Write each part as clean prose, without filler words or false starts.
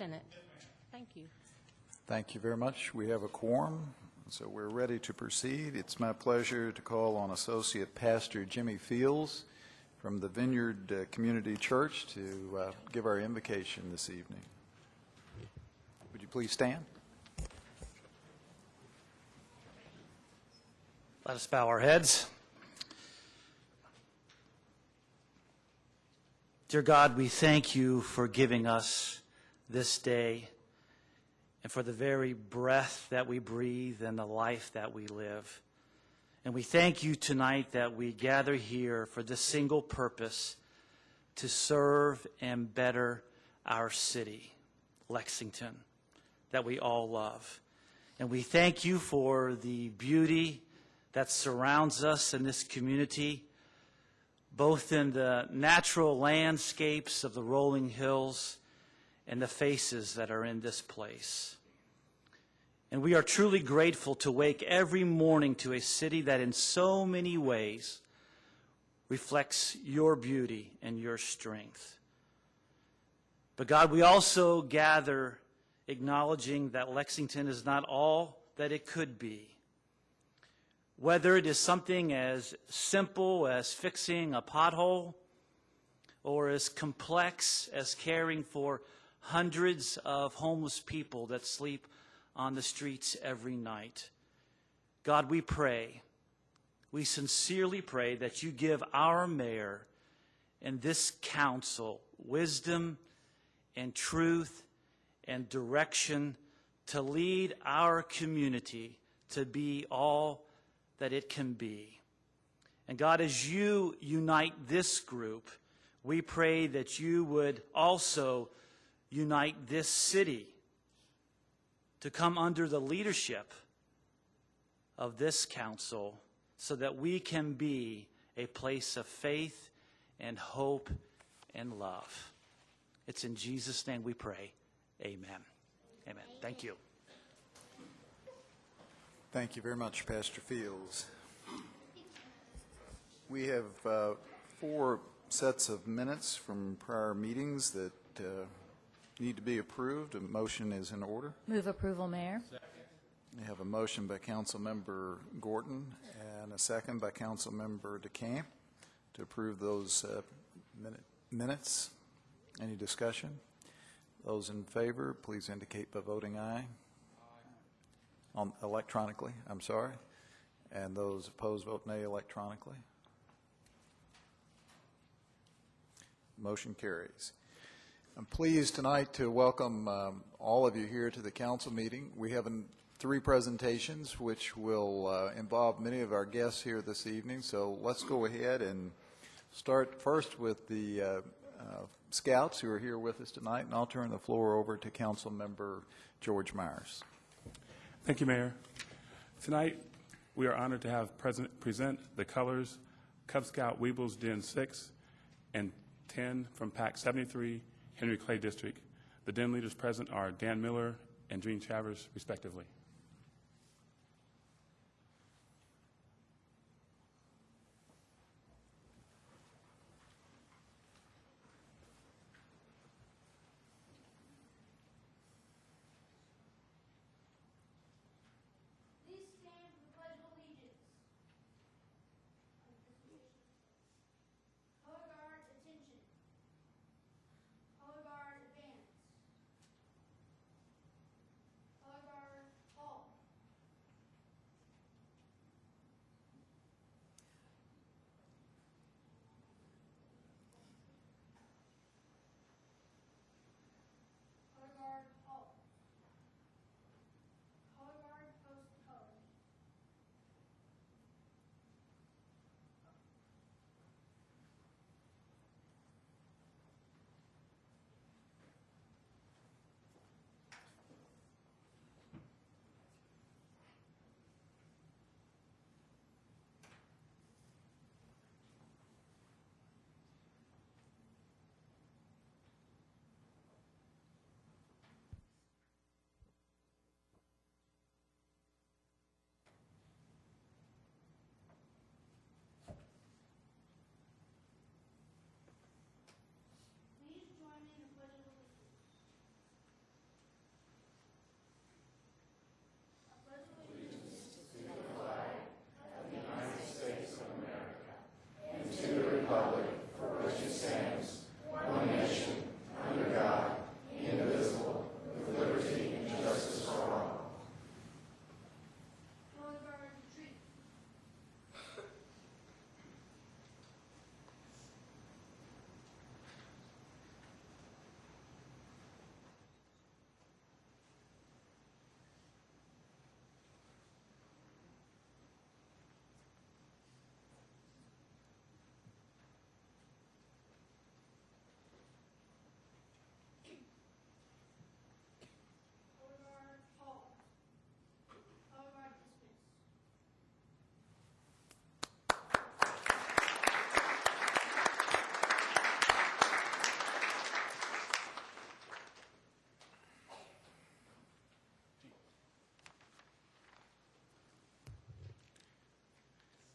In it. Thank you. Thank you very much. We have a quorum, so we're ready to proceed. It's my pleasure to call on Associate Pastor Jimmy Fields from the Vineyard Community Church to give our invocation this evening. Would you please stand? Let us bow our heads. Dear God, we thank you for giving us this day and for the very breath that we breathe and the life that we live. And we thank you tonight that we gather here for this single purpose, to serve and better our city, Lexington, that we all love. And we thank you for the beauty that surrounds us in this community, both in the natural landscapes of the rolling hills and the faces that are in this place. And we are truly grateful to wake every morning to a city that in so many ways reflects your beauty and your strength. But God, we also gather acknowledging that Lexington is not all that it could be. Whether it is something as simple as fixing a pothole, or as complex as caring for hundreds of homeless people that sleep on the streets every night. God, we pray, we sincerely pray that you give our mayor and this council wisdom and truth and direction to lead our community to be all that it can be. And God, as you unite this group, we pray that you would also unite this city to come under the leadership of this council so that we can be a place of faith and hope and love. It's in Jesus' name we pray. Amen. Amen. Thank you. Thank you very much, Pastor Fields. We have 4 sets of minutes from prior meetings that need to be approved. A motion is in order. Move approval, Mayor. We have a motion by Councilmember Gorton and a second by Councilmember DeCamp to approve those minutes. Any discussion? Those in favor, please indicate by voting aye. Electronically, I'm sorry. And those opposed, vote nay electronically. Motion carries. I'm pleased tonight to welcome all of you here to the council meeting. We have 3 presentations, which will involve many of our guests here this evening. So let's go ahead and start first with the Scouts who are here with us tonight, and I'll turn the floor over to Council Member George Myers. Thank you, Mayor. Tonight, we are honored to have present the colors Cub Scout Weebles Den 6 and 10 from Pack 73, Henry Clay District. The den leaders present are Dan Miller and Dream Travers, respectively.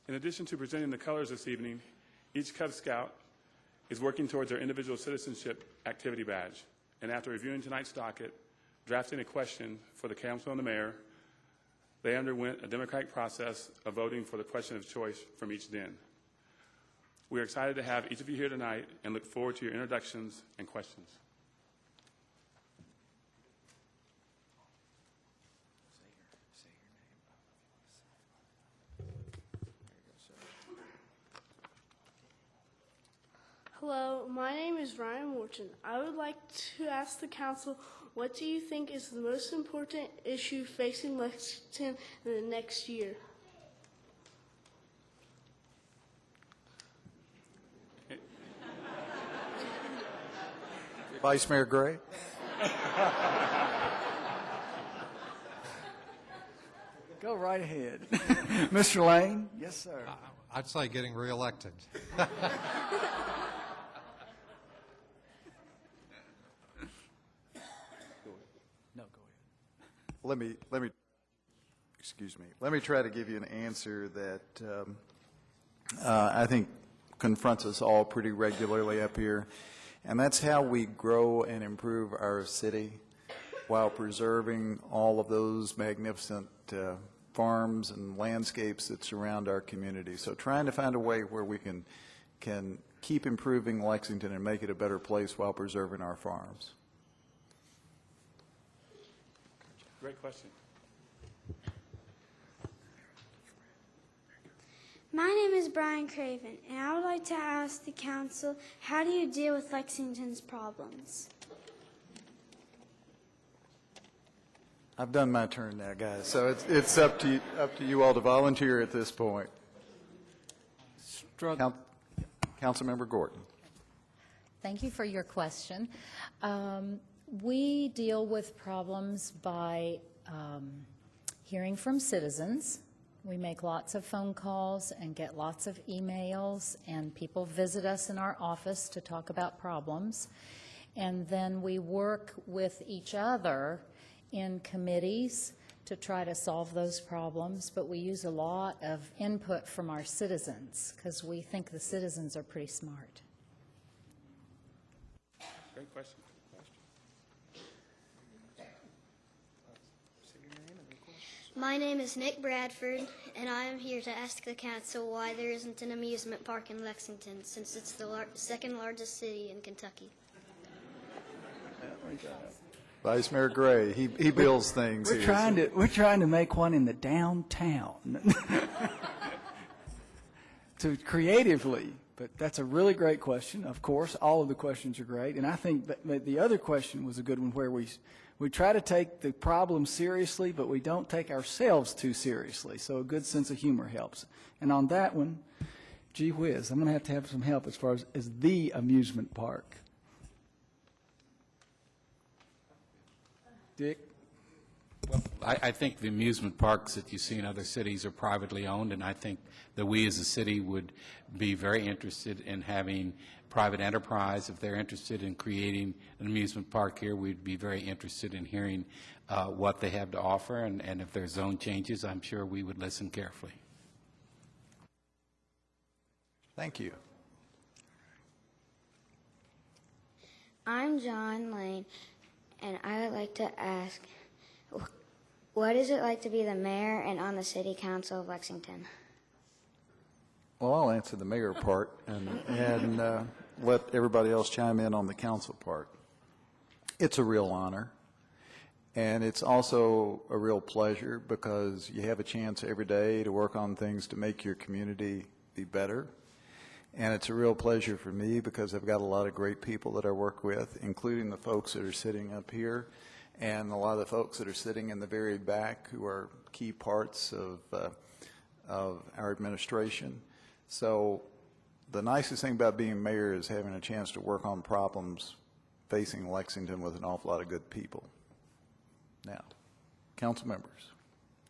In addition to presenting the colors this evening, each Cub Scout is working towards their individual citizenship activity badge. And after reviewing tonight's docket, drafting a question for the council and the mayor, they underwent a democratic process of voting for the question of choice from each den. We are excited to have each of you here tonight and look forward to your introductions and questions. Hello, my name is Ryan Morton. I would like to ask the council, what do you think is the most important issue facing Lexington in the next year? Vice Mayor Gray. Go right ahead. Mr. Lane? Yes, sir. I'd say getting reelected. No, go ahead. Let me try to give you an answer that I think confronts us all pretty regularly up here, and that's how we grow and improve our city while preserving all of those magnificent farms and landscapes that surround our community. So trying to find a way where we can keep improving Lexington and make it a better place while preserving our farms. Great question. My name is Brian Craven, and I would like to ask the council, how do you deal with Lexington's problems? I've done my turn now, guys, so it's up to you all to volunteer at this point. Councilmember Gordon. Thank you for your question. We deal with problems by hearing from citizens. We make lots of phone calls and get lots of emails, and people visit us in our office to talk about problems. And then we work with each other in committees to try to solve those problems, but we use a lot of input from our citizens because we think the citizens are pretty smart. Great question. My name is Nick Bradford, and I am here to ask the council why there isn't an amusement park in Lexington, since it's the second largest city in Kentucky. Vice Mayor Gray, he builds things We're here. we're trying to make one in the downtown. To creatively, but that's a really great question. Of course, all of the questions are great, and I think that the other question was a good one, where we try to take the problem seriously, but we don't take ourselves too seriously. So a good sense of humor helps. And on that one, gee whiz, I'm going to have some help as far as the amusement park. Dick? I think the amusement parks that you see in other cities are privately owned, and I think that we as a city would be very interested in having private enterprise. If they're interested in creating an amusement park here, we'd be very interested in hearing what they have to offer, and if there's zone changes, I'm sure we would listen carefully. Thank you. I'm John Lane, and I would like to ask, what is it like to be the mayor and on the city council of Lexington? Well, I'll answer the mayor part and let everybody else chime in on the council part. It's a real honor, and it's also a real pleasure because you have a chance every day to work on things to make your community be better. And it's a real pleasure for me because I've got a lot of great people that I work with, including the folks that are sitting up here and a lot of the folks that are sitting in the very back who are key parts of our administration. So the nicest thing about being mayor is having a chance to work on problems facing Lexington with an awful lot of good people. Now, council members.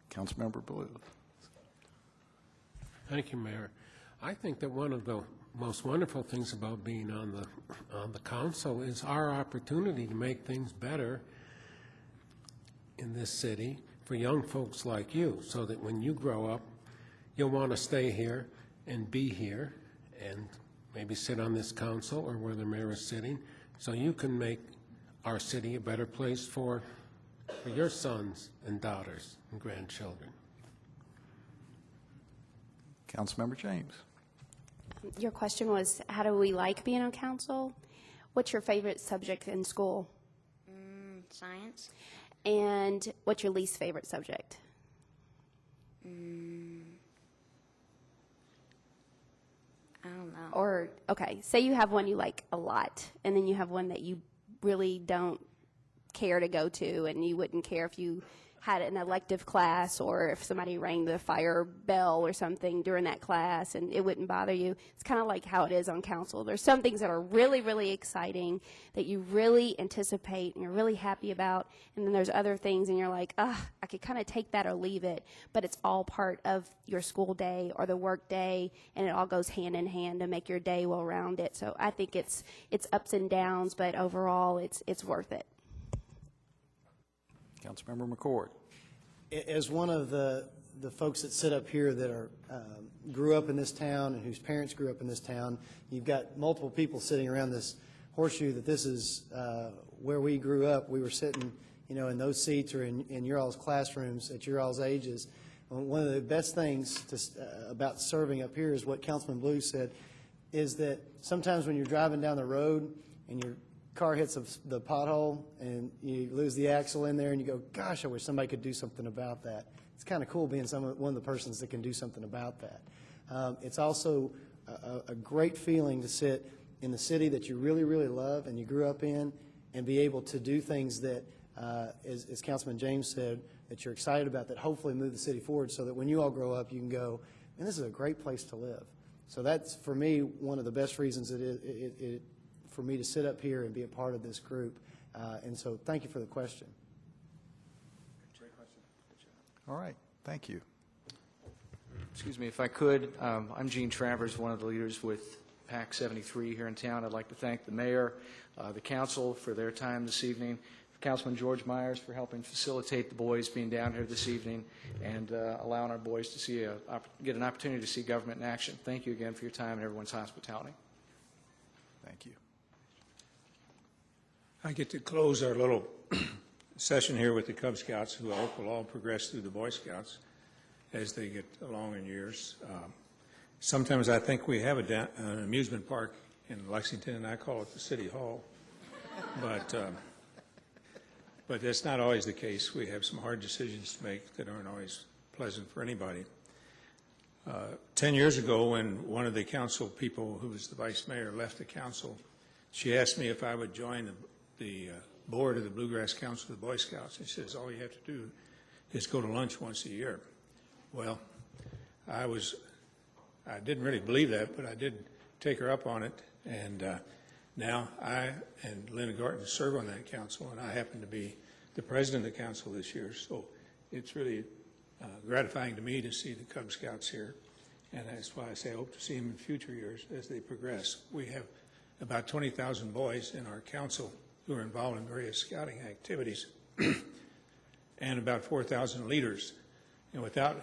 Councilmember Blue. Thank you, Mayor. I think that one of the most wonderful things about being on the council is our opportunity to make things better in this city for young folks like you, so that when you grow up, you'll want to stay here and be here and maybe sit on this council or where the mayor is sitting, so you can make our city a better place for your sons and daughters and grandchildren. Councilmember James. Your question was, how do we like being on council? What's your favorite subject in school? Science. And what's your least favorite subject? I don't know. Or, okay, say you have one you like a lot, and then you have one that you really don't care to go to, and you wouldn't care if you had an elective class or if somebody rang the fire bell or something during that class, and it wouldn't bother you. It's kind of like how it is on council. There's some things that are really, really exciting that you really anticipate and you're really happy about, and then there's other things and you're like, I could kind of take that or leave it, but it's all part of your school day or the work day, and it all goes hand in hand to make your day well-rounded. So I think it's ups and downs, but overall it's worth it. Councilmember McCord. As one of the folks that sit up here that are grew up in this town and whose parents grew up in this town, you've got multiple people sitting around this horseshoe that this is where we grew up. We were sitting, in those seats or in your all's classrooms at your all's ages. One of the best things about serving up here is what Councilman Blue said, is that sometimes when you're driving down the road and your car hits the pothole and you lose the axle in there and you go, gosh, I wish somebody could do something about that. It's kind of cool being one of the persons that can do something about that. It's also a great feeling to sit in the city that you really, really love and you grew up in and be able to do things that as Councilman James said, that you're excited about, that hopefully move the city forward so that when you all grow up, you can go, and this is a great place to live. So that's, for me, one of the best reasons for me to sit up here and be a part of this group. And so thank you for the question. Great question. All right. Thank you. Excuse me, if I could, I'm Gene Travers, one of the leaders with PAC 73 here in town. I'd like to thank the mayor, the council for their time this evening, Councilman George Myers for helping facilitate the boys being down here this evening and allowing our boys to get an opportunity to see government in action. Thank you again for your time and everyone's hospitality. Thank you. I get to close our little session here with the Cub Scouts, who will all progress through the Boy Scouts as they get along in years. Sometimes I think we have an amusement park in Lexington, and I call it the City Hall. But that's not always the case. We have some hard decisions to make that aren't always pleasant for anybody. 10 years ago, when one of the council people, who was the vice mayor, left the council, she asked me if I would join the board of the Bluegrass Council of the Boy Scouts. She says, all you have to do is go to lunch once a year. Well, I didn't really believe that, but I did take her up on it, and now I and Linda Garten serve on that council, and I happen to be the president of the council this year, so it's really gratifying to me to see the Cub Scouts here, and that's why I say I hope to see them in future years as they progress. We have about 20,000 boys in our council who are involved in various scouting activities, and about 4,000 leaders, and without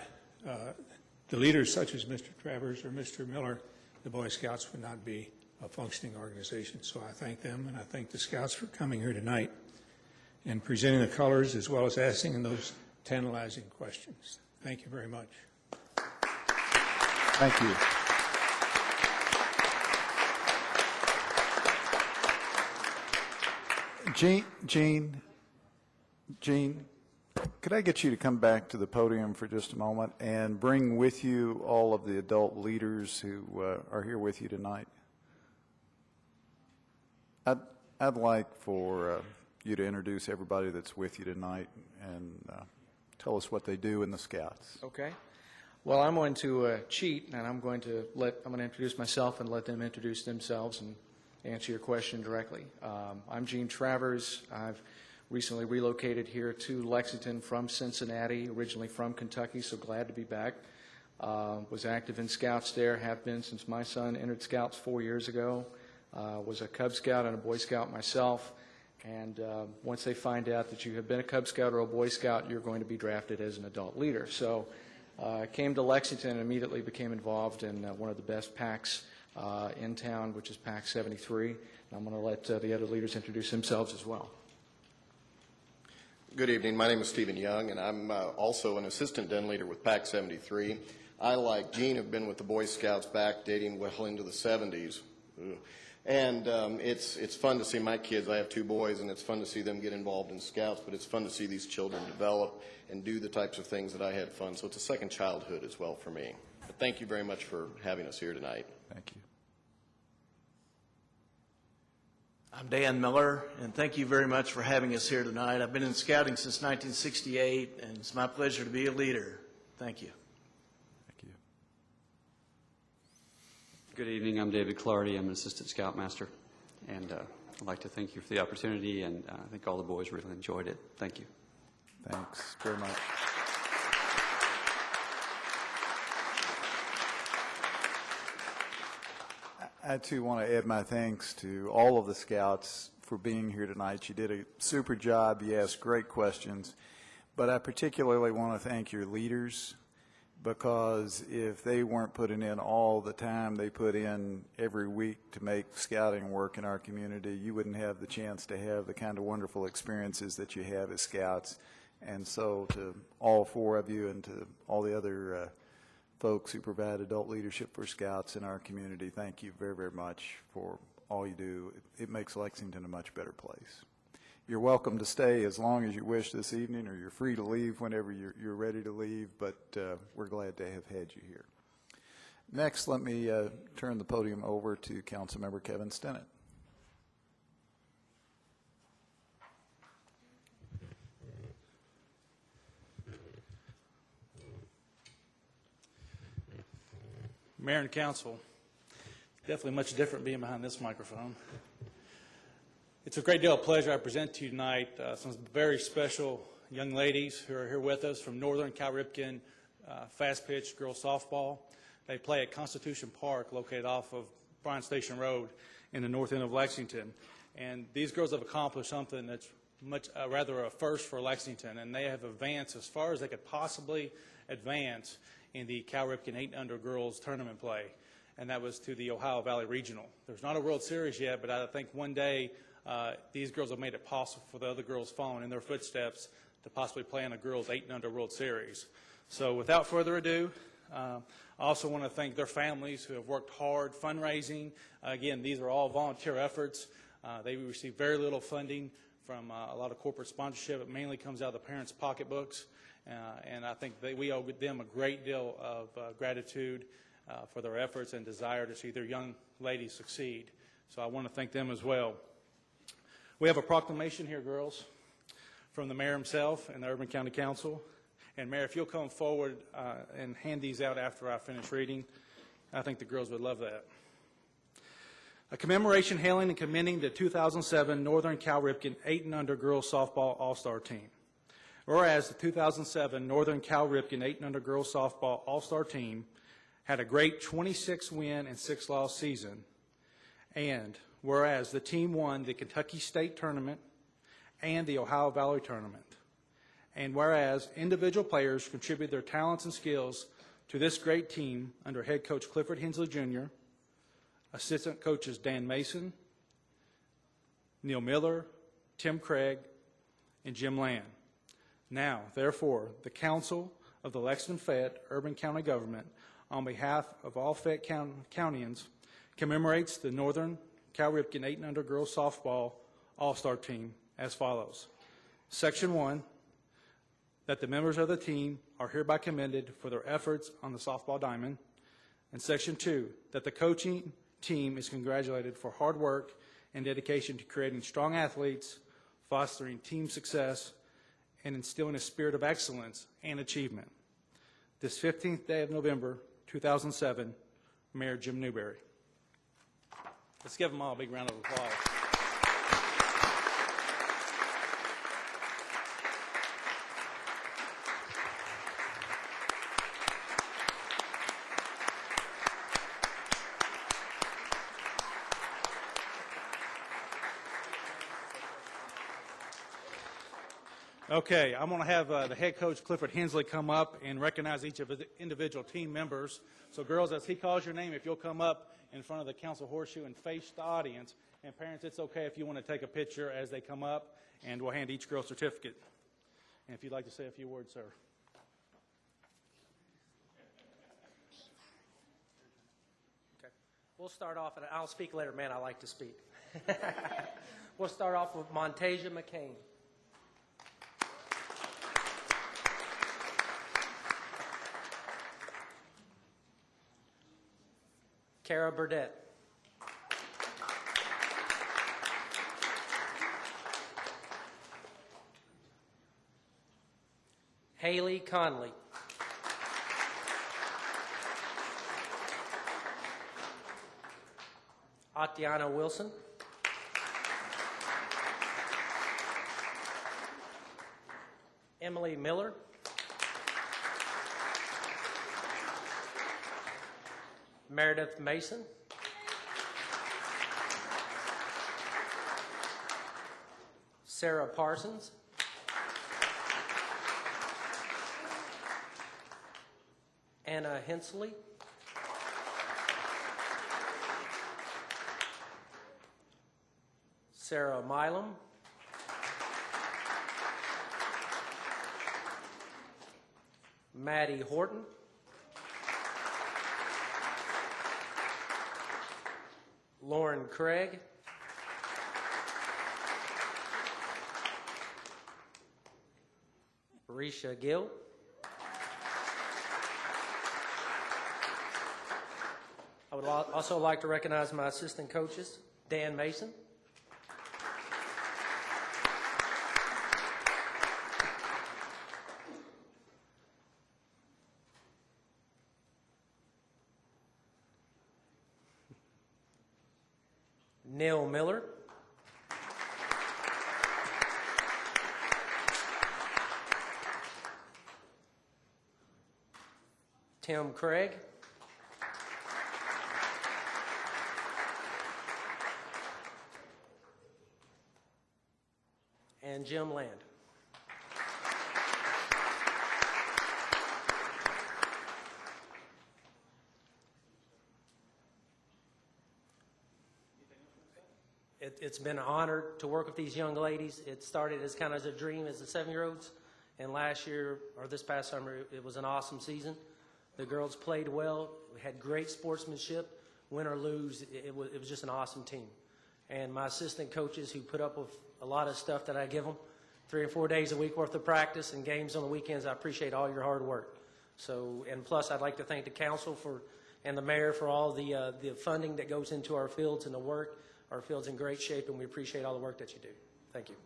the leaders such as Mr. Travers or Mr. Miller, the Boy Scouts would not be a functioning organization. So I thank them, and I thank the Scouts for coming here tonight and presenting the colors as well as asking those tantalizing questions. Thank you very much. Thank you. Gene, could I get you to come back to the podium for just a moment and bring with you all of the adult leaders who are here with you tonight? I'd like for you to introduce everybody that's with you tonight and tell us what they do in the Scouts. Okay. Well, I'm going to cheat, and I'm going to introduce myself and let them introduce themselves and answer your question directly. I'm Gene Travers. I've recently relocated here to Lexington from Cincinnati, originally from Kentucky, so glad to be back. Was active in Scouts there, have been since my son entered Scouts 4 years ago. Was a Cub Scout and a Boy Scout myself, and once they find out that you have been a Cub Scout or a Boy Scout, you're going to be drafted as an adult leader. So I came to Lexington and immediately became involved in one of the best PACs in town, which is PAC 73. And I'm going to let the other leaders introduce themselves as well. Good evening. My name is Stephen Young, and I'm also an assistant den leader with PAC 73. I, like Gene, have been with the Boy Scouts back dating well into the 70s. And it's fun to see my kids. I have 2 boys, and it's fun to see them get involved in Scouts, but it's fun to see these children develop and do the types of things that I had fun. So it's a second childhood as well for me. But thank you very much for having us here tonight. Thank you. I'm Dan Miller, and thank you very much for having us here tonight. I've been in scouting since 1968, and it's my pleasure to be a leader. Thank you. Thank you. Good evening. I'm David Clardy. I'm an assistant scoutmaster, and I'd like to thank you for the opportunity, and I think all the boys really enjoyed it. Thank you. Thanks very much. I, too, want to add my thanks to all of the Scouts for being here tonight. You did a super job. You asked great questions. But I particularly want to thank your leaders, because if they weren't putting in all the time they put in every week to make scouting work in our community, you wouldn't have the chance to have the kind of wonderful experiences that you have as Scouts. And so to all 4 of you and to all the other folks who provide adult leadership for Scouts in our community, thank you very, very much for all you do. It makes Lexington a much better place. You're welcome to stay as long as you wish this evening, or you're free to leave whenever you're ready to leave, but we're glad to have had you here. Next, let me turn the podium over to Councilmember Kevin Stinnett. Mayor and council, definitely much different being behind this microphone. It's a great deal of pleasure I present to you tonight some very special young ladies who are here with us from Northern Cal Ripken fast pitch girls softball. They play at Constitution Park, located off of Bryan Station Road in the north end of Lexington. And these girls have accomplished something that's rather a first for Lexington, and they have advanced as far as they could possibly advance in the Cal Ripken 8-under girls tournament play, and that was to the Ohio Valley Regional. There's not a World Series yet, but I think one day these girls have made it possible for the other girls following in their footsteps to possibly play in a girls 8-under World Series. So without further ado, I also want to thank their families who have worked hard fundraising. Again, these are all volunteer efforts. They receive very little funding from a lot of corporate sponsorship. It mainly comes out of the parents' pocketbooks. And I think we owe them a great deal of gratitude for their efforts and desire to see their young ladies succeed. So I want to thank them as well. We have a proclamation here, girls, from the mayor himself and the Urban County Council. And Mayor, if you'll come forward and hand these out after I finish reading, I think the girls would love that. A commemoration hailing and commending the 2007 Northern Cal Ripken 8-under girls softball all-star team. Whereas the 2007 Northern Cal Ripken 8-under girls softball all-star team had a great 26-win and 6-loss season, and whereas the team won the Kentucky State Tournament and the Ohio Valley Tournament, and whereas individual players contributed their talents and skills to this great team under head coach Clifford Hensley Jr., assistant coaches Dan Mason, Neil Miller, Tim Craig, and Jim Land. Now, therefore, the Council of the Lexington Fayette Urban County Government, on behalf of all Fayette Countyans, commemorates the Northern Cal Ripken 8-under girls softball all-star team as follows. Section 1, that the members of the team are hereby commended for their efforts on the softball diamond. And Section 2, that the coaching team is congratulated for hard work and dedication to creating strong athletes, fostering team success, and instilling a spirit of excellence and achievement. This 15th day of November, 2007, Mayor Jim Newberry. Let's give them all a big round of applause. Okay, I'm going to have the head coach, Clifford Hensley, come up and recognize each of the individual team members. So, girls, as he calls your name, if you'll come up in front of the council horseshoe and face the audience. And parents, it's okay if you want to take a picture as they come up, and we'll hand each girl a certificate. And if you'd like to say a few words, sir. Okay. We'll start off, and I'll speak later. Man, I like to speak. We'll start off with Montasia McCain. Kara Burdett. Haley Conley. Atiana Wilson. Emily Miller. Meredith Mason. Sarah Parsons. Anna Hensley. Sarah Milam. Maddie Horton. Lauren Craig. Risha Gill. I would also like to recognize my assistant coaches, Dan Mason. Neil Miller. Tim Craig. And Jim Land. It's been an honor to work with these young ladies. It started as kind of as a dream as the 7-year-olds, and last year, or this past summer, it was an awesome season. The girls played well. We had great sportsmanship. Win or lose, it was just an awesome team. And my assistant coaches who put up with a lot of stuff that I give them, 3 or 4 days a week worth of practice and games on the weekends, I appreciate all your hard work. So, and plus, I'd like to thank the council and the mayor for all the funding that goes into our fields and the work. Our field's in great shape, and we appreciate all the work that you do. Thank you.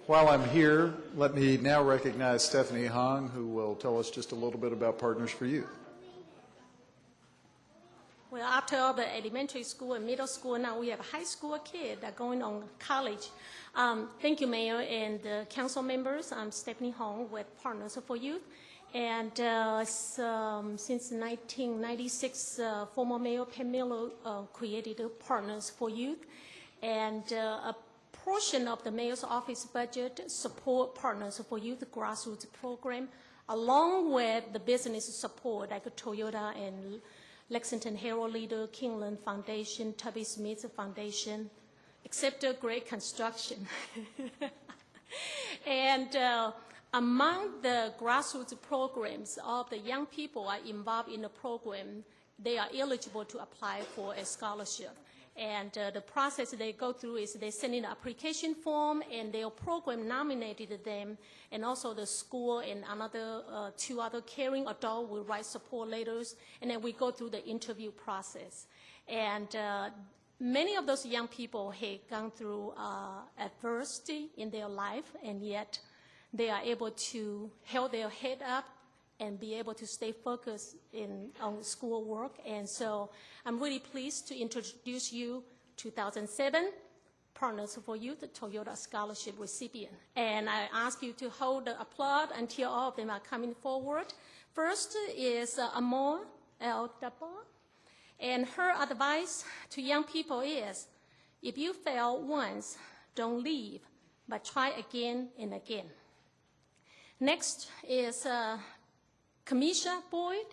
While I'm here, let me now recognize Stephanie Hong, who will tell us just a little bit about Partners for Youth. Well, after all the elementary school and middle school, now we have high school kids that are going on college. Thank you, Mayor and the council members. I'm Stephanie Hong with Partners for Youth. And since 1996, former Mayor Pam Miller created Partners for Youth. And a portion of the mayor's office budget support Partners for Youth grassroots program, along with the business support like Toyota and Lexington Herald Leader, Kingland Foundation, Tubby Smith Foundation, except Great Construction. And among the grassroots programs of the young people are involved in the program, they are eligible to apply for a scholarship. And the process they go through is they send in an application form, and their program nominated them, and also the school and another 2 other caring adults will write support letters, and then we go through the interview process. And many of those young people have gone through adversity in their life, and yet they are able to hold their head up and be able to stay focused on schoolwork. And so I'm really pleased to introduce you 2007 Partners for Youth, the Toyota Scholarship recipient. And I ask you to hold the applause until all of them are coming forward. First is Amor El Dabo. And her advice to young people is, if you fail once, don't leave, but try again and again. Next is Kamisha Boyd,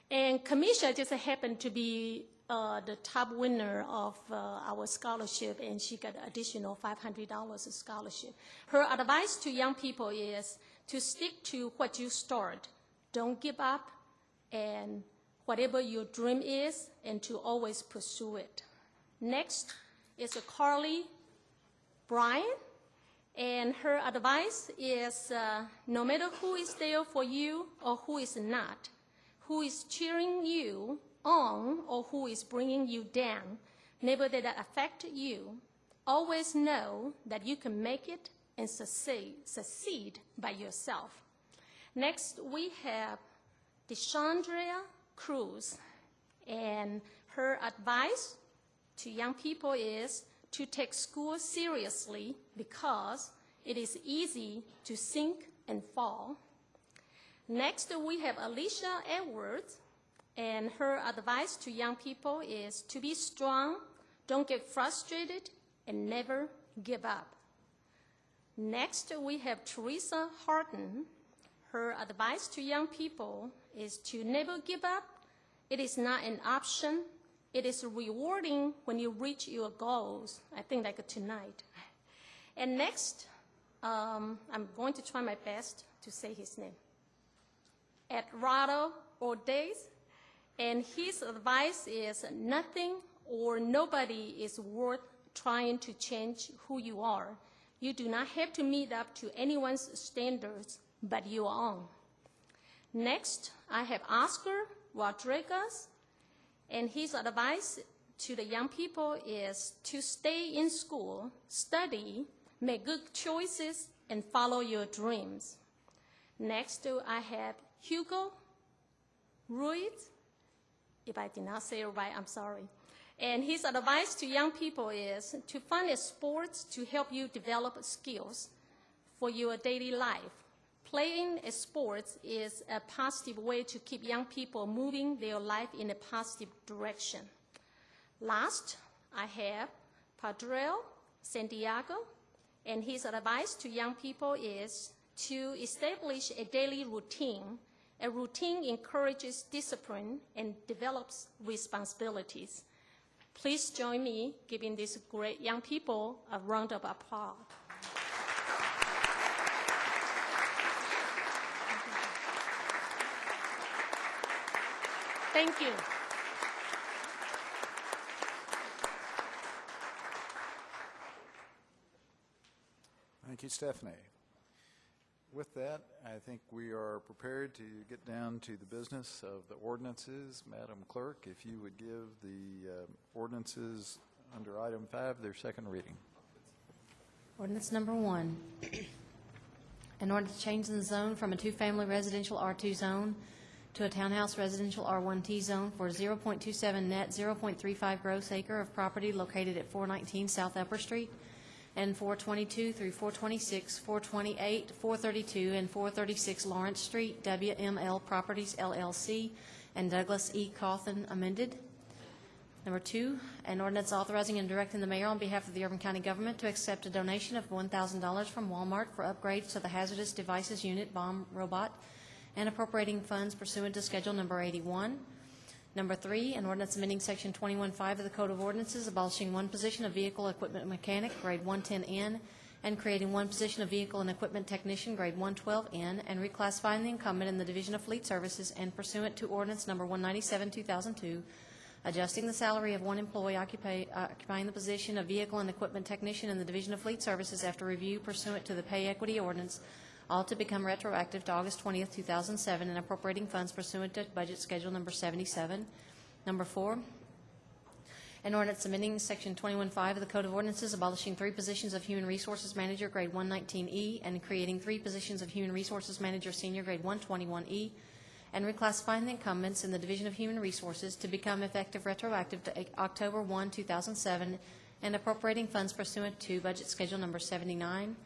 and Kamisha just happened to be the top winner of our scholarship, and she got additional $500 scholarship. Her advice to young people is to stick to what you start. Don't give up, and whatever your dream is, and to always pursue it. Next is Carly Bryan. And her advice is no matter who is there for you or who is not, who is cheering you on or who is bringing you down, never let that affect you. Always know that you can make it and succeed by yourself. Next, we have DeShandria Cruz. And her advice to young people is to take school seriously because it is easy to sink and fall. Next, we have Alicia Edwards, and her advice to young people is to be strong, don't get frustrated, and never give up. Next, we have Teresa Harden. Her advice to young people is to never give up. It is not an option. It is rewarding when you reach your goals. I think like tonight. And next, I'm going to try my best to say his name. Eduardo Ordez, and his advice is nothing or nobody is worth trying to change who you are. You do not have to meet up to anyone's standards but your own. Next, I have Oscar Rodriguez, and his advice to the young people is to stay in school, study, make good choices, and follow your dreams. Next, I have Hugo Ruiz. If I did not say it right, I'm sorry. And his advice to young people is to find a sport to help you develop skills for your daily life. Playing a sport is a positive way to keep young people moving their life in a positive direction. Last, I have Padrell Santiago, and his advice to young people is to establish a daily routine. A routine encourages discipline and develops responsibilities. Please join me giving these great young people a round of applause. Thank you. Thank you, Stephanie. With that, I think we are prepared to get down to the business of the ordinances. Madam Clerk, if you would give the ordinances under item 5 their second reading. Ordinance number 1, an ordinance changing the zone from a two-family residential R2 zone to a townhouse residential R1T zone for 0.27 net, 0.35 gross acre of property located at 419 South Upper Street and 422 through 426, 428, 432, and 436 Lawrence Street, WML Properties, LLC, and Douglas E. Cawthon, amended. Number 2, an ordinance authorizing and directing the mayor on behalf of the Urban County government to accept a donation of $1,000 from Walmart for upgrades to the Hazardous Devices Unit bomb robot and appropriating funds pursuant to Schedule Number 81. Number 3, an ordinance amending Section 21.5 of the Code of Ordinances, abolishing one position of vehicle equipment mechanic, grade 110N, and creating one position of vehicle and equipment technician, grade 112N, and reclassifying the incumbent in the Division of Fleet Services and pursuant to Ordinance Number 197, 2002, adjusting the salary of one employee occupying the position of vehicle and equipment technician in the Division of Fleet Services after review pursuant to the Pay Equity Ordinance, all to become retroactive to August 20th, 2007, and appropriating funds pursuant to Budget Schedule Number 77. Number 4, an ordinance amending Section 21.5 of the Code of Ordinances, abolishing 3 positions of Human Resources Manager, grade 119E, and creating 3 positions of Human Resources Manager, Senior, grade 121E, and reclassifying the incumbents in the Division of Human Resources to become effective retroactive to October 1, 2007, and appropriating funds pursuant to Budget Schedule Number 79.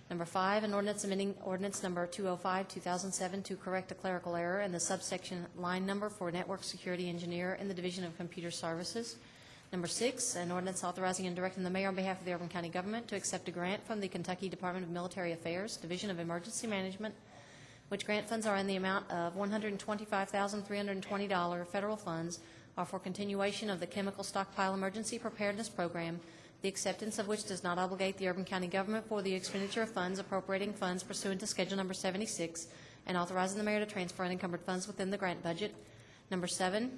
Number 5, an ordinance amending Ordinance Number 205, 2007 to correct a clerical error in the subsection line number for Network Security Engineer in the Division of Computer Services. Number 6, an ordinance authorizing and directing the mayor on behalf of the Urban County government to accept a grant from the Kentucky Department of Military Affairs, Division of Emergency Management, which grant funds are in the amount of $125,320 federal funds, are for continuation of the Chemical Stockpile Emergency Preparedness Program, the acceptance of which does not obligate the Urban County government for the expenditure of funds, appropriating funds pursuant to Schedule Number 76, and authorizing the mayor to transfer unencumbered funds within the grant budget. Number 7,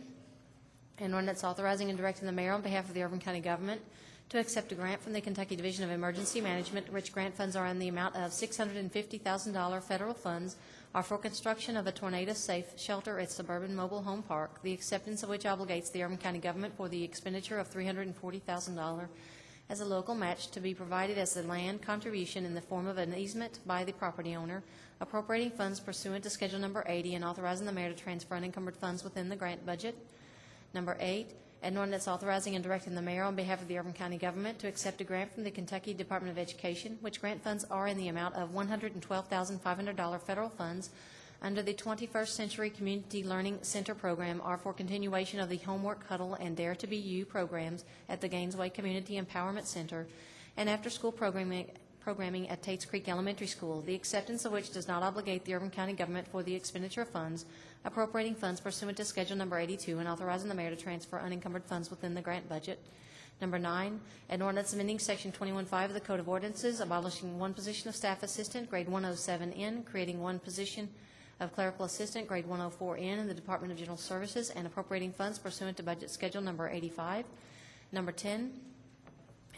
an ordinance authorizing and directing the mayor on behalf of the Urban County government to accept a grant from the Kentucky Division of Emergency Management, which grant funds are in the amount of $650,000 federal funds, are for construction of a tornado-safe shelter at Suburban Mobile Home Park, the acceptance of which obligates the Urban County government for the expenditure of $340,000 as a local match to be provided as a land contribution in the form of an easement by the property owner, appropriating funds pursuant to Schedule Number 80 and authorizing the mayor to transfer unencumbered funds within the grant budget. Number 8, an ordinance authorizing and directing the mayor on behalf of the Urban County government to accept a grant from the Kentucky Department of Education, which grant funds are in the amount of $112,500 federal funds under the 21st Century Community Learning Center program, are for continuation of the Homework Huddle and Dare to Be You programs at the Gainesway Community Empowerment Center and after-school programming programming at Tates Creek Elementary School, the acceptance of which does not obligate the Urban County government for the expenditure of funds, appropriating funds pursuant to Schedule Number 82, and authorizing the mayor to transfer unencumbered funds within the grant budget. Number 9, an ordinance amending Section 21.5 of the Code of Ordinances, abolishing one position of staff assistant, grade 107N, creating one position of clerical assistant, grade 104N, in the Department of General Services, and appropriating funds pursuant to Budget Schedule Number 85. Number 10,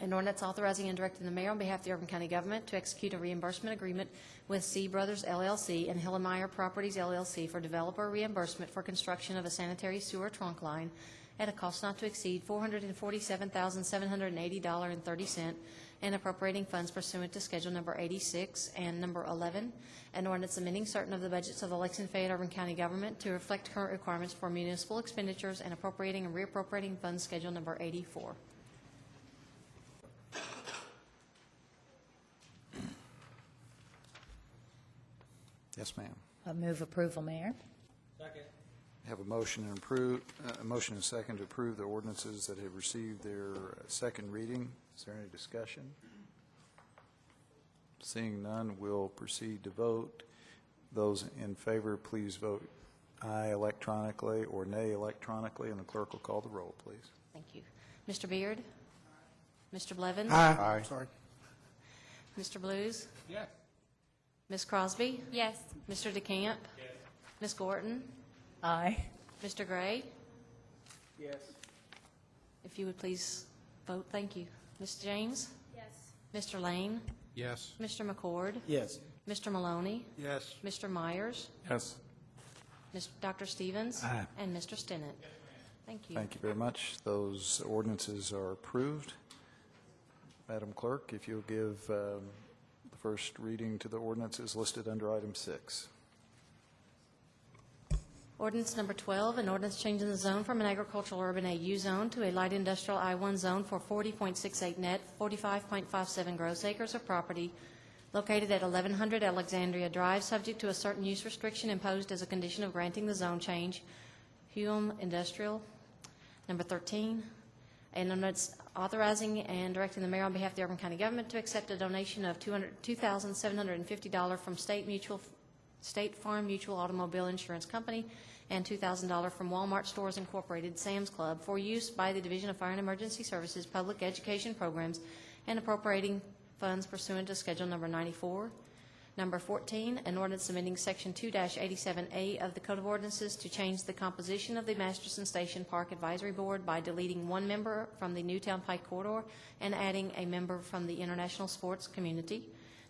an ordinance authorizing and directing the mayor on behalf of the Urban County government to execute a reimbursement agreement with C Brothers LLC and Hillemeyer Properties LLC for developer reimbursement for construction of a sanitary sewer trunk line at a cost not to exceed $447,780.30, and appropriating funds pursuant to Schedule Number 86. And Number 11, an ordinance amending certain of the budgets of the Lexington Fayette Urban County government to reflect current requirements for municipal expenditures and appropriating and reappropriating funds, Schedule Number 84. Yes, ma'am. I move approval, Mayor. Second. Have a motion and a motion and second to approve the ordinances that have received their second reading. Is there any discussion? Seeing none, we'll proceed to vote. Those in favor, please vote aye electronically or nay electronically, and the clerk will call the roll, please. Thank you. Mr. Beard? Mr. Blevins? Aye. Sorry. Mr. Blues? Yes. Ms. Crosby? Yes. Mr. DeCamp? Yes. Ms. Gorton? Aye. Mr. Gray? Yes. If you would please vote, thank you. Ms. James? Yes. Mr. Lane? Yes. Mr. McCord? Yes. Mr. Maloney? Yes. Mr. Myers? Yes. Dr. Stevens? Aye. And Mr. Stinnett? Thank you. Thank you very much. Those ordinances are approved. Madam Clerk, if you'll give the first reading to the ordinances listed under item 6. Ordinance number 12, an ordinance changing the zone from an agricultural urban AU zone to a light industrial I-1 zone for 40.68 net, 45.57 gross acres of property located at 1100 Alexandria Drive, subject to a certain use restriction imposed as a condition of granting the zone change. Hume Industrial. Number 13, an ordinance authorizing and directing the mayor on behalf of the Urban County government to accept a donation of $2,750 from State Farm Mutual Automobile Insurance Company and $2,000 from Walmart Stores Incorporated, Sam's Club, for use by the Division of Fire and Emergency Services Public Education Programs, and appropriating funds pursuant to Schedule Number 94. Number 14, an ordinance amending Section 2-87A of the Code of Ordinances to change the composition of the Masterson Station Park Advisory Board by deleting one member from the Newtown Pike Corridor and adding a member from the international sports community.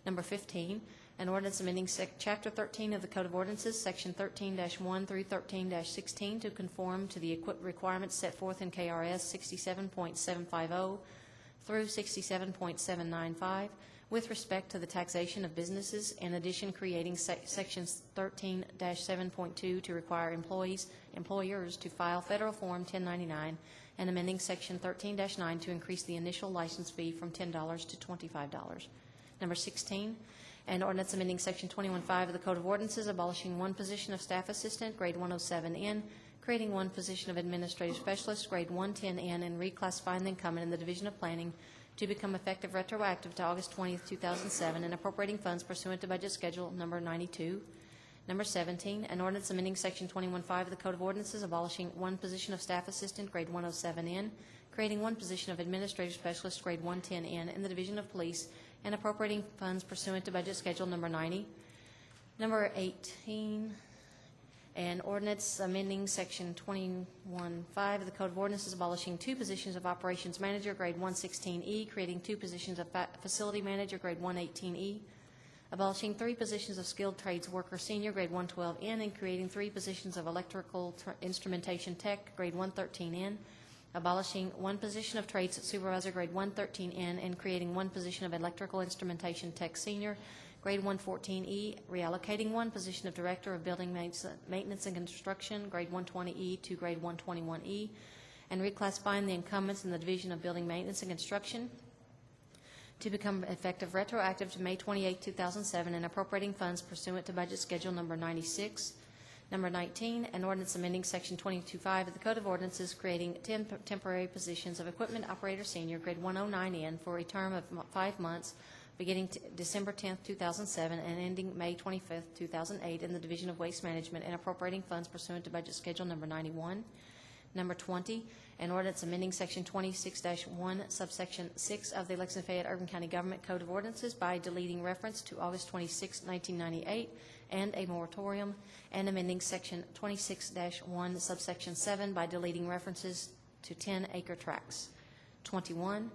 Number 15, an ordinance amending Chapter 13 of the Code of Ordinances, Section 13-1 through 13-16, to conform to the requirements set forth in KRS 67.750 through 67.795 with respect to the taxation of businesses, in addition creating Sections 13-7.2 to require employers to file Federal Form 1099, and amending Section 13-9 to increase the initial license fee from $10 to $25. Number 16, an ordinance amending Section 21.5 of the Code of Ordinances, abolishing one position of staff assistant, grade 107N, creating one position of administrative specialist, grade 110N, and reclassifying the incumbent in the Division of Planning to become effective retroactive to August 20th, 2007, and appropriating funds pursuant to Budget Schedule Number 92. Number 17, an ordinance amending Section 21.5 of the Code of Ordinances, abolishing one position of staff assistant, grade 107N, creating one position of administrative specialist, grade 110N, in the Division of Police, and appropriating funds pursuant to Budget Schedule Number 90. Number 18, an ordinance amending Section 21.5 of the Code of Ordinances, abolishing two positions of Operations Manager, grade 116E, creating two positions of Facility Manager, grade 118E, abolishing three positions of Skilled Trades Worker Senior, grade 112N, and creating three positions of Electrical Instrumentation Tech, grade 113N, abolishing one position of Trades Supervisor, grade 113N, and creating one position of Electrical Instrumentation Tech Senior, grade 114E, reallocating one position of Director of Building Maintenance and Construction, grade 120E to grade 121E, and reclassifying the incumbents in the Division of Building Maintenance and Construction to become effective retroactive to May 28, 2007, and appropriating funds pursuant to Budget Schedule Number 96. Number 19, an ordinance amending Section 22.5 of the Code of Ordinances, creating 10 temporary positions of Equipment Operator Senior, grade 109N, for a term of 5 months beginning December 10th, 2007, and ending May 25th, 2008, in the Division of Waste Management, and appropriating funds pursuant to Budget Schedule Number 91. Number 20, an ordinance amending Section 26-1, subsection 6 of the Lexington-Fayette Urban County Government Code of Ordinances by deleting reference to August 26, 1998, and a moratorium, and amending Section 26-1, subsection 7 by deleting references to 10-acre tracts. 21,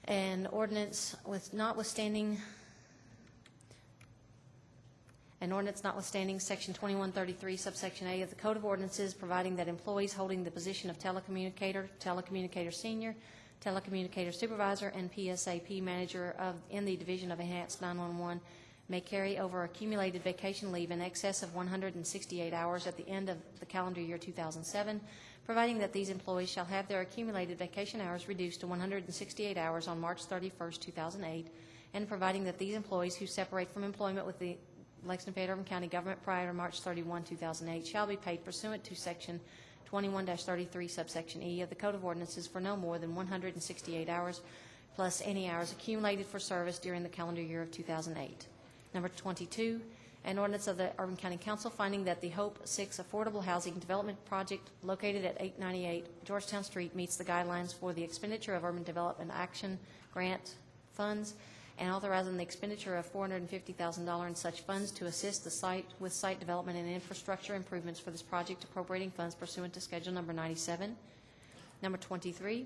an ordinance notwithstanding Section 2133, subsection A of the Code of Ordinances, providing that employees holding the position of telecommunicator, telecommunicator senior, telecommunicator supervisor, and PSAP manager in the Division of Enhanced 911 may carry over accumulated vacation leave in excess of 168 hours at the end of the calendar year 2007, providing that these employees shall have their accumulated vacation hours reduced to 168 hours on March 31st, 2008, and providing that these employees who separate from employment with the Lexington-Fayette Urban County Government prior to March 31, 2008, shall be paid pursuant to Section 21-33, subsection E of the Code of Ordinances for no more than 168 hours, plus any hours accumulated for service during the calendar year of 2008. Number 22, an ordinance of the Urban County Council finding that the Hope 6 Affordable Housing Development Project located at 898 Georgetown Street meets the guidelines for the expenditure of Urban Development Action Grant funds, and authorizing the expenditure of $450,000 in such funds to assist the site with site development and infrastructure improvements for this project, appropriating funds pursuant to Schedule Number 97. Number 23,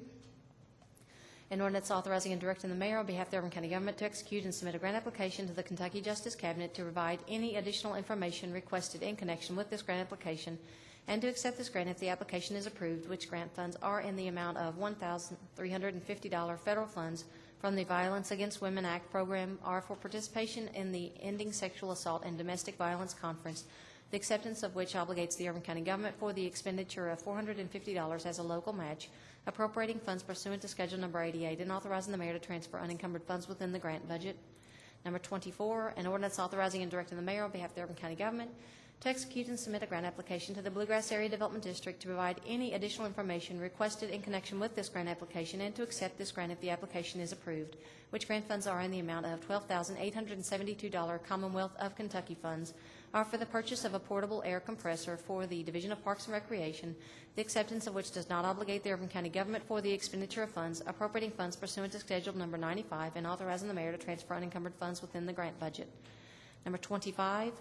an ordinance authorizing and directing the mayor on behalf of the Urban County government to execute and submit a grant application to the Kentucky Justice Cabinet to provide any additional information requested in connection with this grant application, and to accept this grant if the application is approved, which grant funds are in the amount of $1,350 federal funds from the Violence Against Women Act program, are for participation in the Ending Sexual Assault and Domestic Violence Conference, the acceptance of which obligates the Urban County government for the expenditure of $450 as a local match, appropriating funds pursuant to Schedule Number 88, and authorizing the mayor to transfer unencumbered funds within the grant budget. Number 24, an ordinance authorizing and directing the mayor on behalf of the Urban County government to execute and submit a grant application to the Bluegrass Area Development District to provide any additional information requested in connection with this grant application, and to accept this grant if the application is approved, which grant funds are in the amount of $12,872 Commonwealth of Kentucky funds, are for the purchase of a portable air compressor for the Division of Parks and Recreation, the acceptance of which does not obligate the Urban County government for the expenditure of funds, appropriating funds pursuant to Schedule Number 95, and authorizing the mayor to transfer unencumbered funds within the grant budget. Number 25,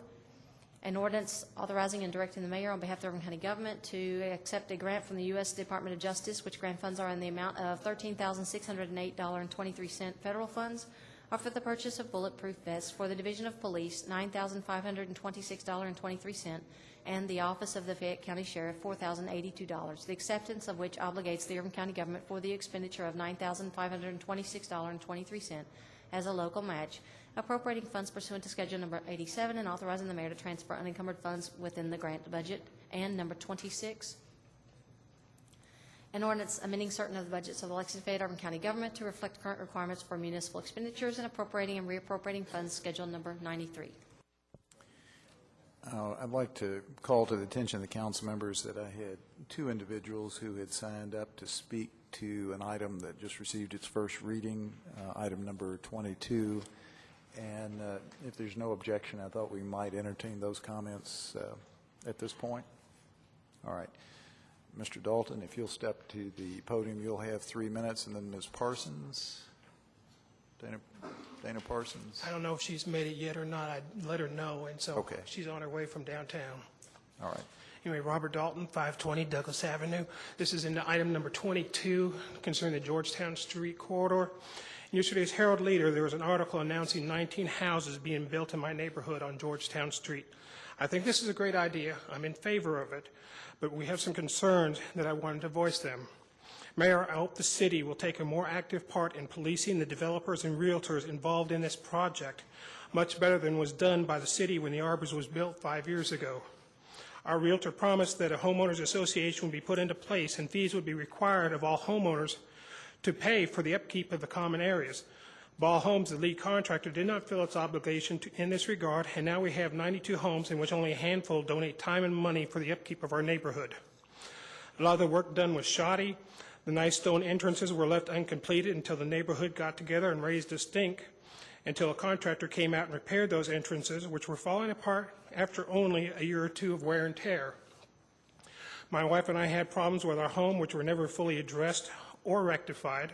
an ordinance authorizing and directing the mayor on behalf of the Urban County government to accept a grant from the U.S. Department of Justice, which grant funds are in the amount of $13,608.23 federal funds, are for the purchase of bulletproof vests for the Division of Police, $9,526.23, and the Office of the Fayette County Sheriff, $4,082, the acceptance of which obligates the Urban County government for the expenditure of $9,526.23 as a local match, appropriating funds pursuant to Schedule Number 87, and authorizing the mayor to transfer unencumbered funds within the grant budget. And number 26, an ordinance amending certain of the budgets of the Lexington-Fayette Urban County government to reflect current requirements for municipal expenditures, and appropriating and reappropriating funds, Schedule Number 93. I'd like to call to the attention of the council members that I had two individuals who had signed up to speak to an item that just received its first reading, item number 22. And if there's no objection, I thought we might entertain those comments at this point. All right. Mr. Dalton, if you'll step to the podium, you'll have 3 minutes, and then Ms. Parsons. Dana Parsons. I don't know if she's made it yet or not. I'd let her know, and so okay. She's on her way from downtown. All right. Anyway, Robert Dalton, 520 Douglas Avenue. This is into item number 22 concerning the Georgetown Street corridor. In yesterday's Herald Leader, there was an article announcing 19 houses being built in my neighborhood on Georgetown Street. I think this is a great idea. I'm in favor of it, but we have some concerns that I wanted to voice them. Mayor, I hope the city will take a more active part in policing the developers and realtors involved in this project, much better than was done by the city when the Arbors was built 5 years ago. Our realtor promised that a homeowners association would be put into place and fees would be required of all homeowners to pay for the upkeep of the common areas. Ball Homes, the lead contractor, did not fill its obligation in this regard, and now we have 92 homes in which only a handful donate time and money for the upkeep of our neighborhood. A lot of the work done was shoddy. The nice stone entrances were left uncompleted until the neighborhood got together and raised a stink. until a contractor came out and repaired those entrances, which were falling apart after only a year or two of wear and tear. My wife and I had problems with our home which were never fully addressed or rectified.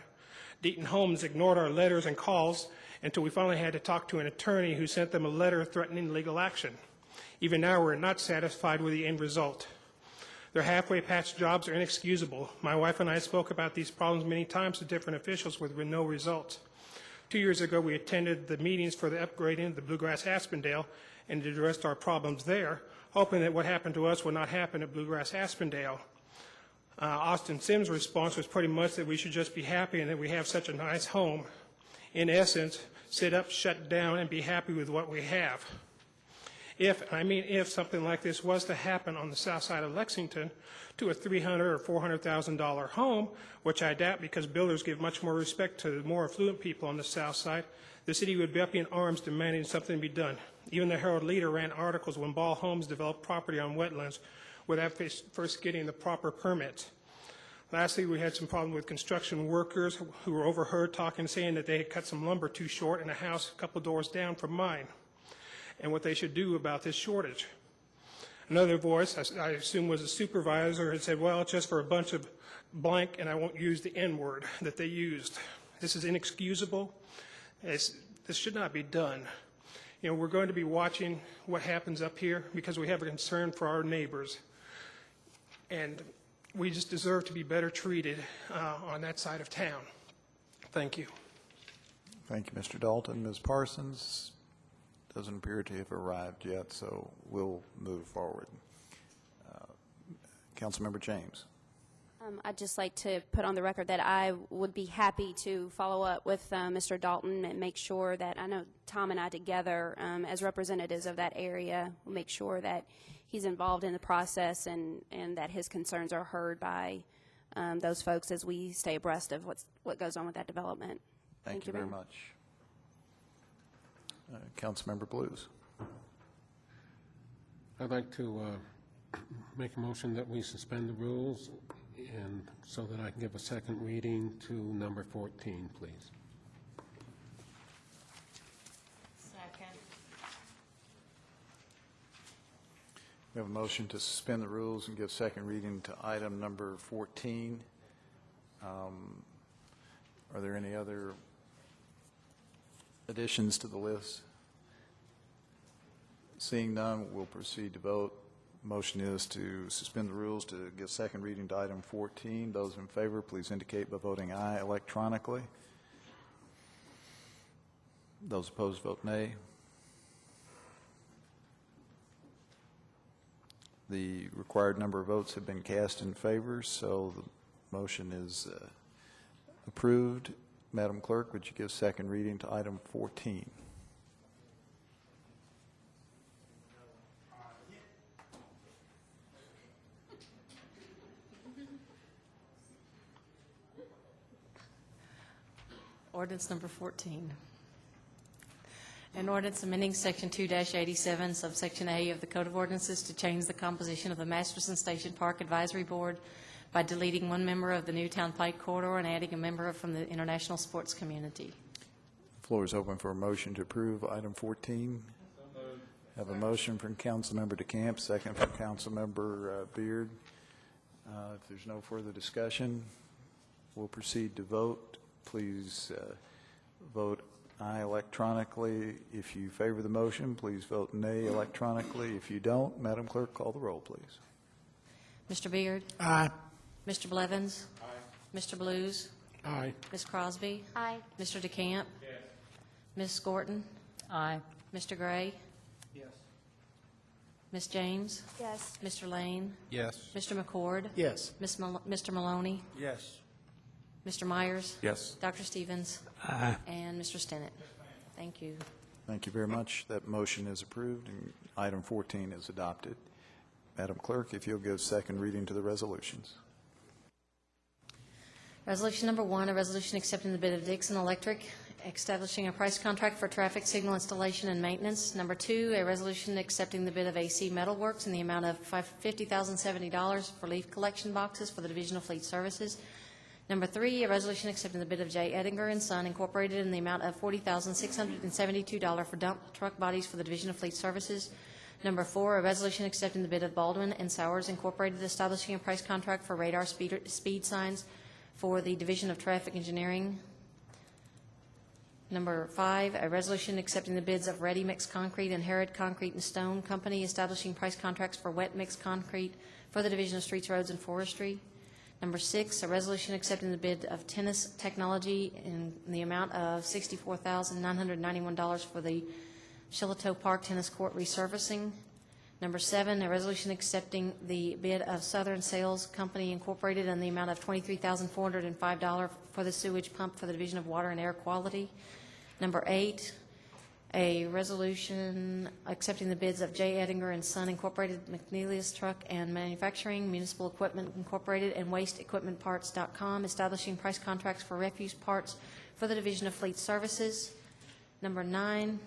Deaton Homes ignored our letters and calls until we finally had to talk to an attorney who sent them a letter threatening legal action. Even now, we're not satisfied with the end result. Their halfway patch jobs are inexcusable. My wife and I spoke about these problems many times to different officials with no results. 2 years ago, we attended the meetings for the upgrading of the Bluegrass Aspendale and addressed our problems there, hoping that what happened to us would not happen at Bluegrass Aspendale. Austin Sims' response was pretty much that we should just be happy and that we have such a nice home. In essence, sit up, shut down, and be happy with what we have. If something like this was to happen on the south side of Lexington to a $300,000 or $400,000 home, which I doubt because builders give much more respect to the more affluent people on the south side, the city would be up in arms demanding something be done. Even the Herald Leader ran articles when Ball Homes developed property on wetlands without first getting the proper permits. Lastly, we had some problems with construction workers who were overheard talking, saying that they had cut some lumber too short in a house a couple doors down from mine, and what they should do about this shortage. Another voice, I assume was a supervisor, had said, well, it's just for a bunch of blank, and I won't use the N-word that they used. This is inexcusable. This should not be done. You know, we're going to be watching what happens up here because we have a concern for our neighbors. And we just deserve to be better treated on that side of town. Thank you. Thank you, Mr. Dalton. Ms. Parsons doesn't appear to have arrived yet, so we'll move forward. Councilmember James. I'd just like to put on the record that I would be happy to follow up with Mr. Dalton and make sure that, I know Tom and I together as representatives of that area will make sure that he's involved in the process and that his concerns are heard by those folks as we stay abreast of what goes on with that development. Thank you very much. Councilmember Blues. I'd like to make a motion that we suspend the rules and so that I can give a second reading to number 14, please. Second. We have a motion to suspend the rules and give second reading to item number 14. Are there any other additions to the list? Seeing none, we'll proceed to vote. Motion is to suspend the rules to give second reading to item 14. Those in favor, please indicate by voting aye electronically. Those opposed, vote nay. The required number of votes have been cast in favor, so the motion is approved. Madam Clerk, would you give second reading to item 14? Ordinance number 14. An ordinance amending Section 2-87, subsection A of the Code of Ordinances to change the composition of the Masterson Station Park Advisory Board by deleting one member of the Newtown Pike Corridor and adding a member from the international sports community. The floor is open for a motion to approve item 14. Have a motion from Councilmember DeCamp, second from Councilmember Beard. If there's no further discussion, we'll proceed to vote. Please vote aye electronically. If you favor the motion, please vote nay electronically. If you don't, Madam Clerk, call the roll, please. Mr. Beard? Aye. Mr. Blevins? Aye. Mr. Blues? Aye. Ms. Crosby? Aye. Mr. DeCamp? Yes. Ms. Gorton? Aye. Mr. Gray? Yes. Ms. James? Yes. Mr. Lane? Yes. Mr. McCord? Yes. Mr. Maloney? Yes. Mr. Myers? Yes. Dr. Stevens? Aye. And Mr. Stinnett. Thank you. Thank you very much. That motion is approved, and item 14 is adopted. Madam Clerk, if you'll give second reading to the resolutions. Resolution number 1, a resolution accepting the bid of Dixon Electric, establishing a price contract for traffic signal installation and maintenance. Number 2, a resolution accepting the bid of AC Metalworks in the amount of $50,070 for leaf collection boxes for the Division of Fleet Services. Number 3, a resolution accepting the bid of J. Edinger and Son Incorporated in the amount of $40,672 for dump truck bodies for the Division of Fleet Services. Number 4, a resolution accepting the bid of Baldwin and Sowers Incorporated, establishing a price contract for radar speed signs for the Division of Traffic Engineering. Number 5, a resolution accepting the bids of Ready Mix Concrete and Herod Concrete and Stone Company, establishing price contracts for wet mix concrete for the Division of Streets, Roads, and Forestry. Number 6, a resolution accepting the bid of Tennis Technology in the amount of $64,991 for the Shiloh Park Tennis Court resurfacing. Number 7, a resolution accepting the bid of Southern Sales Company Incorporated in the amount of $23,405 for the sewage pump for the Division of Water and Air Quality. Number 8, a resolution accepting the bids of J. Edinger and Son Incorporated, McNeilius Truck and Manufacturing, Municipal Equipment Incorporated, and WasteEquipmentParts.com, establishing price contracts for refuse parts for the Division of Fleet Services. Number 9,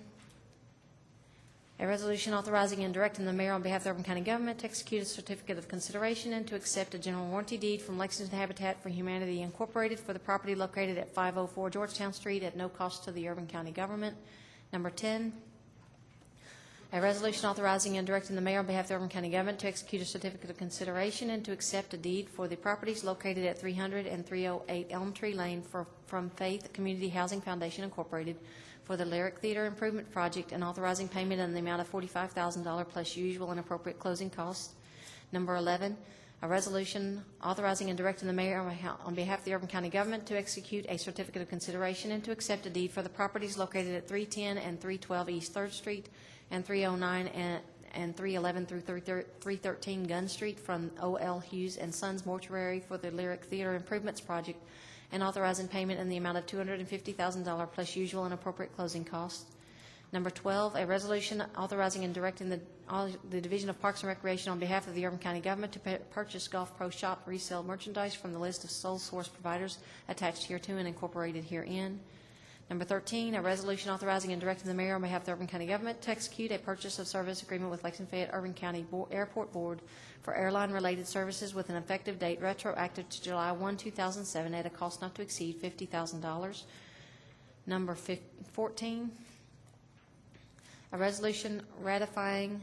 a resolution authorizing and directing the mayor on behalf of the Urban County Government to execute a certificate of consideration and to accept a general warranty deed from Lexington Habitat for Humanity Incorporated for the property located at 504 Georgetown Street at no cost to the Urban County Government. Number 10, a resolution authorizing and directing the mayor on behalf of the Urban County Government to execute a certificate of consideration and to accept a deed for the properties located at 300 and 308 Elm Tree Lane from Faith Community Housing Foundation Incorporated for the Lyric Theater Improvement Project and authorizing payment in the amount of $45,000 plus usual and appropriate closing costs. Number 11, a resolution authorizing and directing the mayor on behalf of the Urban County Government to execute a certificate of consideration and to accept a deed for the properties located at 310 and 312 East 3rd Street and 309 and 311 through 313 Gunn Street from O.L. Hughes and Sons Mortuary for the Lyric Theater Improvements Project and authorizing payment in the amount of $250,000 plus usual and appropriate closing costs. Number 12, a resolution authorizing and directing the Division of Parks and Recreation on behalf of the Urban County Government to purchase Golf Pro Shop resale merchandise from the list of sole source providers attached hereto and incorporated herein. Number 13, a resolution authorizing and directing the mayor on behalf of the Urban County Government to execute a purchase of service agreement with Lexington Fayette Urban County Airport Board for airline-related services with an effective date retroactive to July 1, 2007 at a cost not to exceed $50,000. Number 14, a resolution ratifying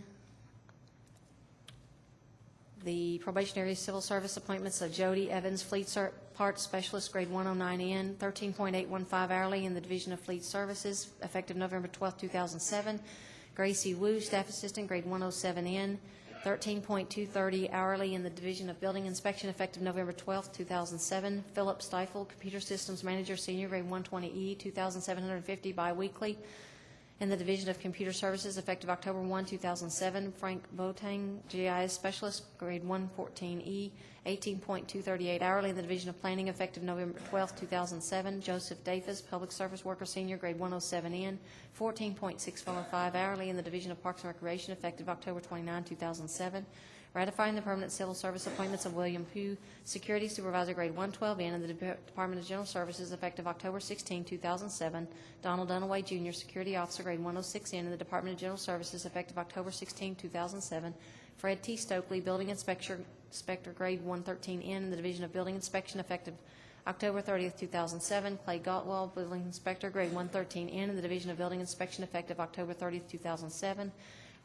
the probationary civil service appointments of Jody Evans, Fleet Parts Specialist, grade 109N, 13.815 hourly in the Division of Fleet Services, effective November 12, 2007. Gracie Wu, Staff Assistant, grade 107N, 13.230 hourly in the Division of Building Inspection, effective November 12, 2007. Philip Stiefel, Computer Systems Manager, Senior, grade 120E, 2,750 biweekly in the Division of Computer Services, effective October 1, 2007. Frank Boateng, GIS Specialist, grade 114E, 18.238 hourly in the Division of Planning, effective November 12, 2007. Joseph Davis, Public Service Worker, Senior, grade 107N, 14.645 hourly in the Division of Parks and Recreation, effective October 29, 2007. Ratifying the permanent civil service appointments of William Pugh, Security Supervisor, grade 112N in the Department of General Services, effective October 16, 2007. Donald Dunaway, Jr., Security Officer, grade 106N in the Department of General Services, effective October 16, 2007. Fred T. Stokely, Building Inspector, grade 113N in the Division of Building Inspection, effective October 30, 2007. Clay Gottwald, Building Inspector, grade 113N in the Division of Building Inspection, effective October 30, 2007.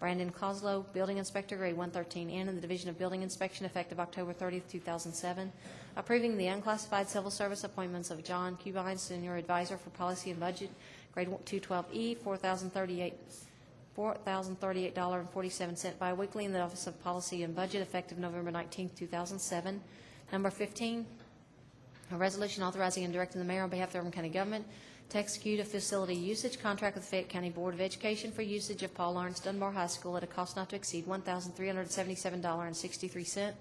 Brandon Coslow, Building Inspector, grade 113N in the Division of Building Inspection, effective October 30, 2007. Approving the unclassified civil service appointments of John Cubine, Senior Advisor for Policy and Budget, grade 212E, $4,038.47 biweekly in the Office of Policy and Budget, effective November 19, 2007. Number 15, a resolution authorizing and directing the mayor on behalf of the Urban County Government to execute a facility usage contract with the Fayette County Board of Education for usage of Paul Lawrence Dunbar High School at a cost not to exceed $1,377.63.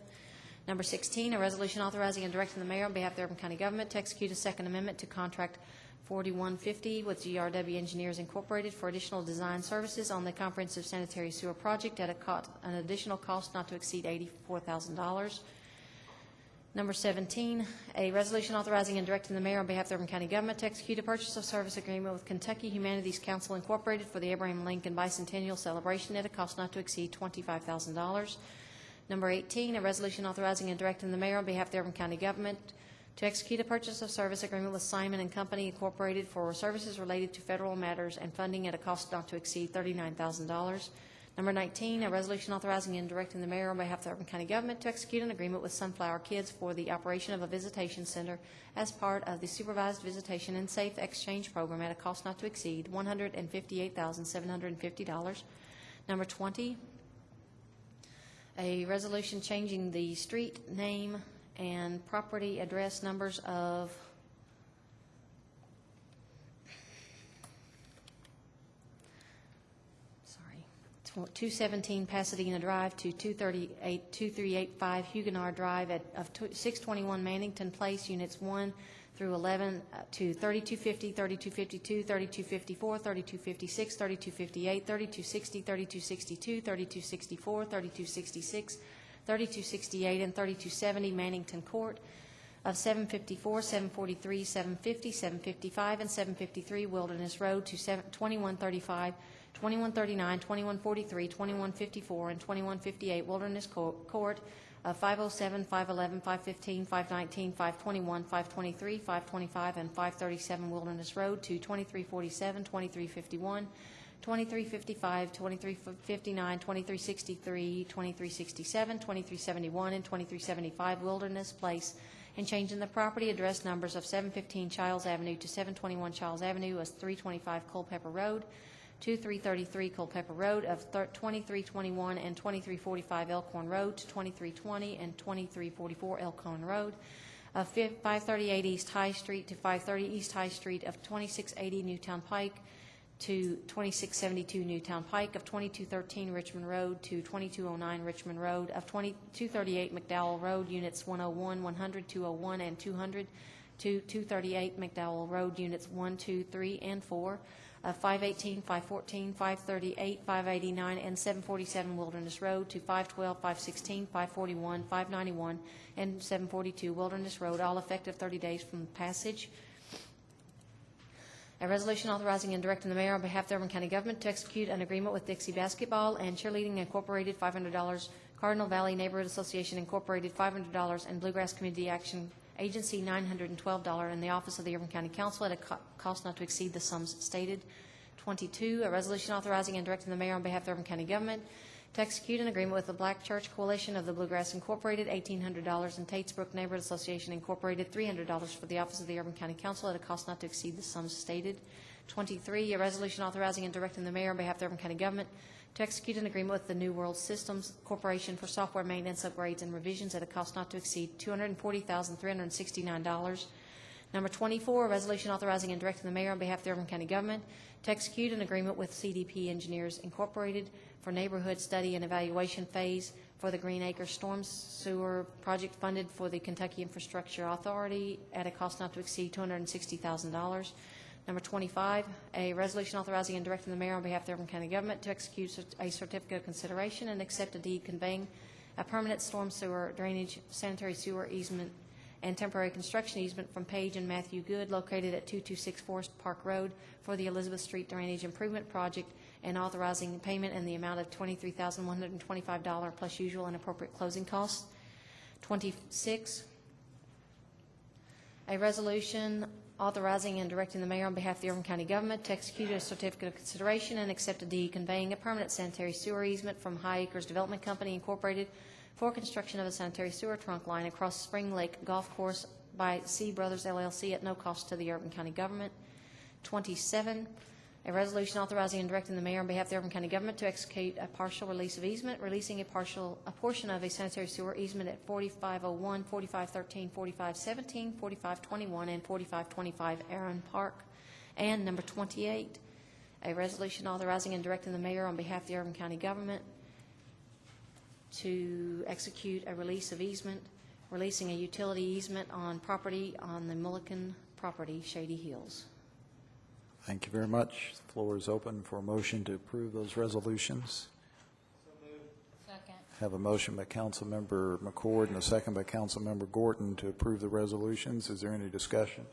Number 16, a resolution authorizing and directing the mayor on behalf of the Urban County Government to execute a second amendment to contract 4150 with GRW Engineers Incorporated for additional design services on the comprehensive sanitary sewer project at an additional cost not to exceed $84,000. Number 17, a resolution authorizing and directing the mayor on behalf of the Urban County Government to execute a purchase of service agreement with Kentucky Humanities Council Incorporated for the Abraham Lincoln Bicentennial Celebration at a cost not to exceed $25,000. Number 18, a resolution authorizing and directing the mayor on behalf of the Urban County Government to execute a purchase of service agreement with Simon and Company Incorporated for services related to federal matters and funding at a cost not to exceed $39,000. Number 19, a resolution authorizing and directing the mayor on behalf of the Urban County Government to execute an agreement with Sunflower Kids for the operation of a visitation center as part of the Supervised Visitation and Safe Exchange Program at a cost not to exceed $158,750. Number 20, a resolution changing the street name and property address numbers of 217 Pasadena Drive to 2385 Huguenot Drive of 621 Mannington Place, Units 1 through 11 to 3250, 3252, 3254, 3256, 3258, 3260, 3262, 3264, 3266, 3268, and 3270 Mannington Court, of 754, 743, 750, 755, and 753 Wilderness Road to 2135, 2139, 2143, 2154, and 2158 Wilderness Court, of 507, 511, 515, 519, 521, 523, 525, and 537 Wilderness Road to 2347, 2351, 2355, 2359, 2363, 2367, 2371, and 2375 Wilderness Place, and changing the property address numbers of 715 Childs Avenue to 721 Childs Avenue as 325 Culpeper Road, 2333 Culpeper Road, of 2321 and 2345 Elkhorn Road to 2320 and 2344 Elkhorn Road, of 538 East High Street to 530 East High Street, of 2680 Newtown Pike to 2672 Newtown Pike, of 2213 Richmond Road to 2209 Richmond Road, of 2238 McDowell Road, Units 101, 100, 201, and 200 to 238 McDowell Road, Units 1, 2, 3, and 4, of 518, 514, 538, 589, and 747 Wilderness Road to 512, 516, 541, 591, and 742 Wilderness Road, all effective 30 days from passage. A resolution authorizing and directing the mayor on behalf of the Urban County Government to execute an agreement with Dixie Basketball and Cheerleading Incorporated, $500, Cardinal Valley Neighborhood Association Incorporated, $500, and Bluegrass Community Action Agency, $912, in the office of the Urban County Council at a cost not to exceed the sums stated. 22, a resolution authorizing and directing the mayor on behalf of the Urban County Government to execute an agreement with the Black Church Coalition of the Bluegrass Incorporated, $1,800, and Tatesbrook Neighborhood Association Incorporated, $300, for the office of the Urban County Council at a cost not to exceed the sums stated. 23, a resolution authorizing and directing the mayor on behalf of the Urban County Government to execute an agreement with the New World Systems Corporation for software maintenance, upgrades, and revisions at a cost not to exceed $240,369. Number 24, a resolution authorizing and directing the mayor on behalf of the Urban County Government to execute an agreement with CDP Engineers Incorporated for neighborhood study and evaluation phase for the Green Acres Storm Sewer project funded for the Kentucky Infrastructure Authority at a cost not to exceed $260,000. Number 25, a resolution authorizing and directing the mayor on behalf of the Urban County Government to execute a certificate of consideration and accept a deed conveying a permanent storm sewer, drainage, sanitary sewer easement, and temporary construction easement from Page and Matthew Good located at 226 Forest Park Road for the Elizabeth Street Drainage Improvement Project, and authorizing payment in the amount of $23,125 plus usual and appropriate closing costs. 26, a resolution authorizing and directing the mayor on behalf of the Urban County Government to execute a certificate of consideration and accept a deed conveying a permanent sanitary sewer easement from High Acres Development Company Incorporated for construction of a sanitary sewer trunk line across Spring Lake Golf Course by C Brothers LLC at no cost to the Urban County Government. 27, a resolution authorizing and directing the mayor on behalf of the Urban County Government to execute a partial release of easement, releasing a portion of a sanitary sewer easement at 4501, 4513, 4517, 4521, and 4525 Aaron Park. And number 28, a resolution authorizing and directing the mayor on behalf of the Urban County Government to execute a release of easement, releasing a utility easement on property on the Mulliken property, Shady Hills. Thank you very much. The floor is open for a motion to approve those resolutions. Second. Have a motion by Councilmember McCord and a second by Councilmember Gorton to approve the resolutions. Is there any discussion?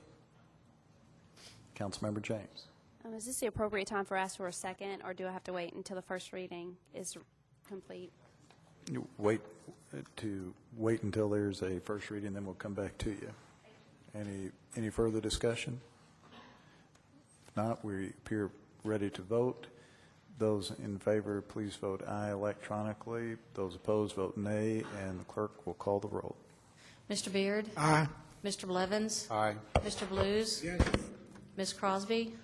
Councilmember James. Is this the appropriate time for us for a second, or do I have to wait until the first reading is complete? You wait until there's a first reading, then we'll come back to you. Any further discussion? If not, we appear ready to vote. Those in favor, please vote aye electronically. Those opposed, vote nay, and the clerk will call the roll. Mr. Beard? Aye. Mr. Blevins? Aye. Mr. Blues? Yes. Ms. Crosby?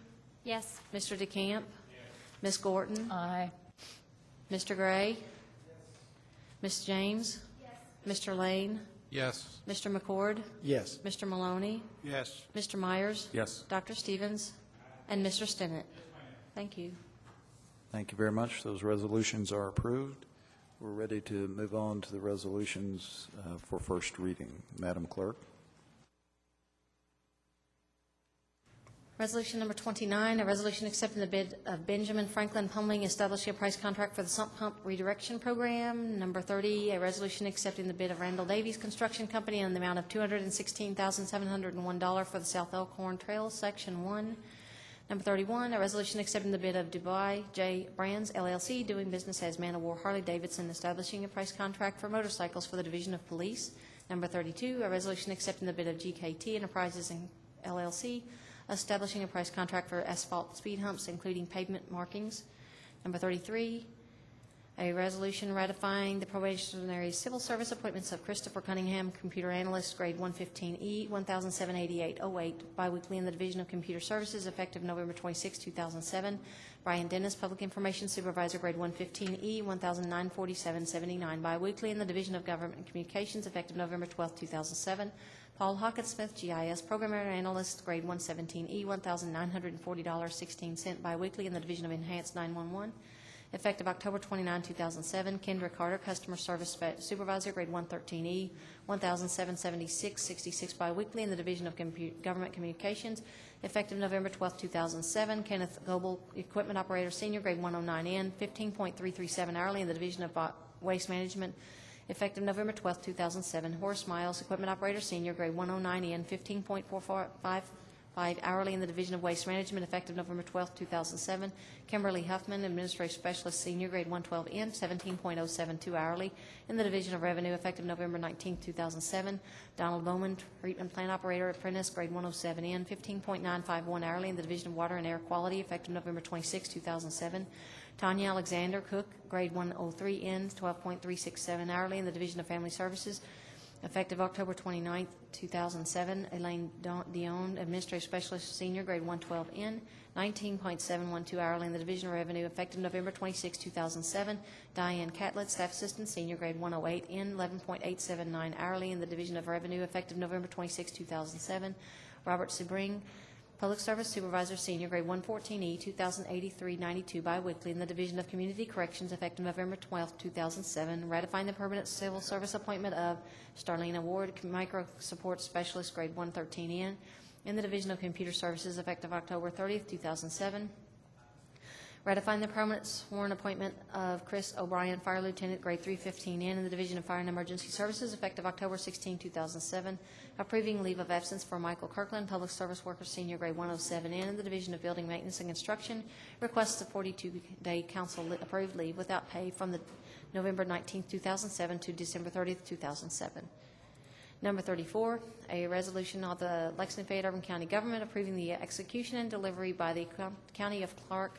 Yes. Mr. DeCamp? Ms. Gorton? Aye. Mr. Gray? Ms. James? Mr. Lane? Yes. Mr. McCord? Yes. Mr. Maloney? Yes. Mr. Myers? Yes. Dr. Stevens? And Mr. Stinnett? Thank you. Thank you very much. Those resolutions are approved. We're ready to move on to the resolutions for first reading. Madam Clerk. Resolution number 29, a resolution accepting the bid of Benjamin Franklin Pumping, establishing a price contract for the sump pump redirection program. Number 30, a resolution accepting the bid of Randall Davies Construction Company in the amount of $216,701 for the South Elkhorn Trail, Section 1. Number 31, a resolution accepting the bid of Dubai J. Brands, LLC, doing business as Man of War Harley-Davidson, establishing a price contract for motorcycles for the Division of Police. Number 32, a resolution accepting the bid of GKT Enterprises, LLC, establishing a price contract for asphalt speed humps, including pavement markings. Number 33, a resolution ratifying the probationary civil service appointments of Christopher Cunningham, computer analyst, grade 115E, 178808, biweekly in the Division of Computer Services, effective November 26, 2007. Brian Dennis, public information supervisor, grade 115E, 194779, biweekly in the Division of Government Communications, effective November 12, 2007. Paul Hawkinsmith, GIS Programmer Analyst, grade 117E, $1,940.16 biweekly in the Division of Enhanced 911. Effective October 29, 2007. Kendra Carter, Customer Service Supervisor, grade 113E, $1,776.66 biweekly in the Division of Government Communications. Effective November 12, 2007. Kenneth Goebel, Equipment Operator Senior, grade 109N, $15.337 hourly in the Division of Waste Management. Effective November 12, 2007. Horace Miles, Equipment Operator Senior, grade 109N, $15.455 hourly in the Division of Waste Management, effective November 12, 2007. Kimberly Huffman, Administrative Specialist Senior, grade 112N, $17.072 hourly in the Division of Revenue, effective November 19, 2007. Donald Bowman, Treatment Plant Operator Apprentice, grade 107N, $15.951 hourly in the Division of Water and Air Quality, effective November 26, 2007. Tanya Alexander, Cook, grade 103N, $12.367 hourly in the Division of Family Services, effective October 29, 2007. Elaine Dion, Administrative Specialist Senior, grade 112N, $19.712 hourly in the Division of Revenue, effective November 26, 2007. Diane Catlett, Staff Assistant Senior, grade 108N, $11.879 hourly in the Division of Revenue, effective November 26, 2007. Robert Sebring, Public Service Supervisor Senior, grade 114E, $2,083.92 biweekly in the Division of Community Corrections, effective November 12, 2007. Ratifying the permanent civil service appointment of Starlene Ward, Micro Support Specialist, grade 113N, in the Division of Computer Services, effective October 30, 2007. Ratifying the permanent sworn appointment of Chris O'Brien, Fire Lieutenant, grade 315N, in the Division of Fire and Emergency Services, effective October 16, 2007. Approving leave of absence for Michael Kirkland, Public Service Worker Senior, grade 107N, in the Division of Building Maintenance and Construction. Requests a 42-day council-approved leave without pay from the November 19, 2007 to December 30, 2007. Number 34, a resolution of the Lexington Fayette Urban County Government approving the execution and delivery by the County of Clark,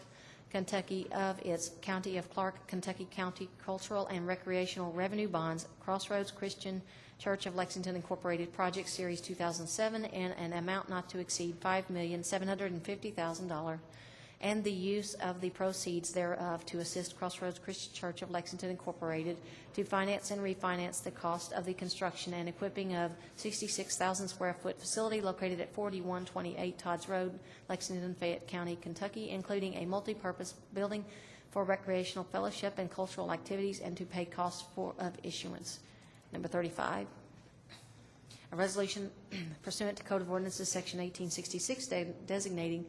Kentucky, of its County of Clark, Kentucky County Cultural and Recreational Revenue Bonds, Crossroads Christian Church of Lexington Incorporated Project Series 2007, and an amount not to exceed $5,750,000, and the use of the proceeds thereof to assist Crossroads Christian Church of Lexington Incorporated to finance and refinance the cost of the construction and equipping of 66,000 square foot facility located at 4128 Todd's Road, Lexington, Fayette County, Kentucky, including a multi-purpose building for recreational fellowship and cultural activities, and to pay costs of issuance. Number 35, a resolution pursuant to Code of Ordinances, Section 1866, designating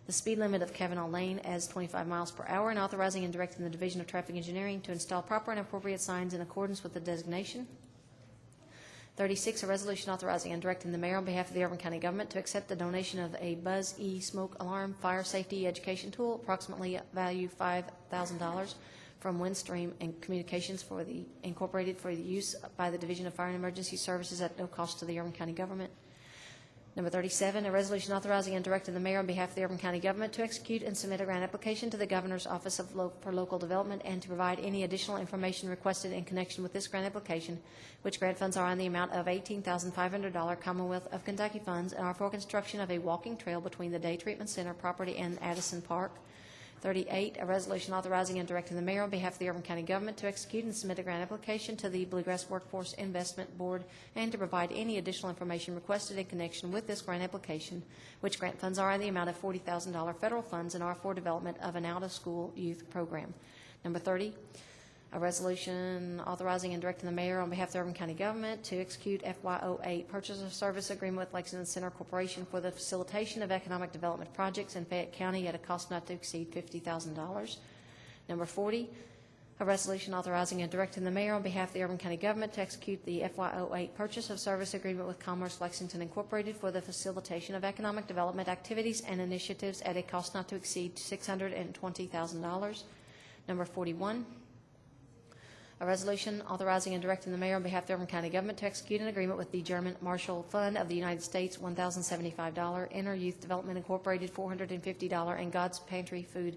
the speed limit of Kavanaugh Lane as 25 miles per hour and authorizing and directing the Division of Traffic Engineering to install proper and appropriate signs in accordance with the designation. 36, a resolution authorizing and directing the mayor on behalf of the Urban County Government to accept the donation of a Buzz E smoke alarm fire safety education tool, approximately value $5,000, from Windstream and Communications for the Incorporated for the use by the Division of Fire and Emergency Services at no cost to the Urban County Government. Number 37, a resolution authorizing and directing the mayor on behalf of the Auburn County government to execute and submit a grant application to the Governor's Office for Local Development and to provide any additional information requested in connection with this grant application, which grant funds are in the amount of $18,500 Commonwealth of Kentucky funds and are for construction of a walking trail between the Day Treatment Center property and Addison Park. 38, a resolution authorizing and directing the mayor on behalf of the Auburn County government to execute and submit a grant application to the Bluegrass Workforce Investment Board and to provide any additional information requested in connection with this grant application, which grant funds are in the amount of $40,000 federal funds and are for development of an out-of-school youth program. Number 30, a resolution authorizing and directing the mayor on behalf of the Auburn County government to execute FY08 purchase of service agreement with Lexington Center Corporation for the facilitation of economic development projects in Fayette County at a cost not to exceed $50,000. Number 40, a resolution authorizing and directing the mayor on behalf of the Auburn County government to execute the FY08 purchase of service agreement with Commerce Lexington Incorporated for the facilitation of economic development activities and initiatives at a cost not to exceed $620,000. Number 41, a resolution authorizing and directing the mayor on behalf of the Auburn County government to execute an agreement with the German Marshall Fund of the United States, $1,075, Inner Youth Development Incorporated, $450, and God's Pantry Food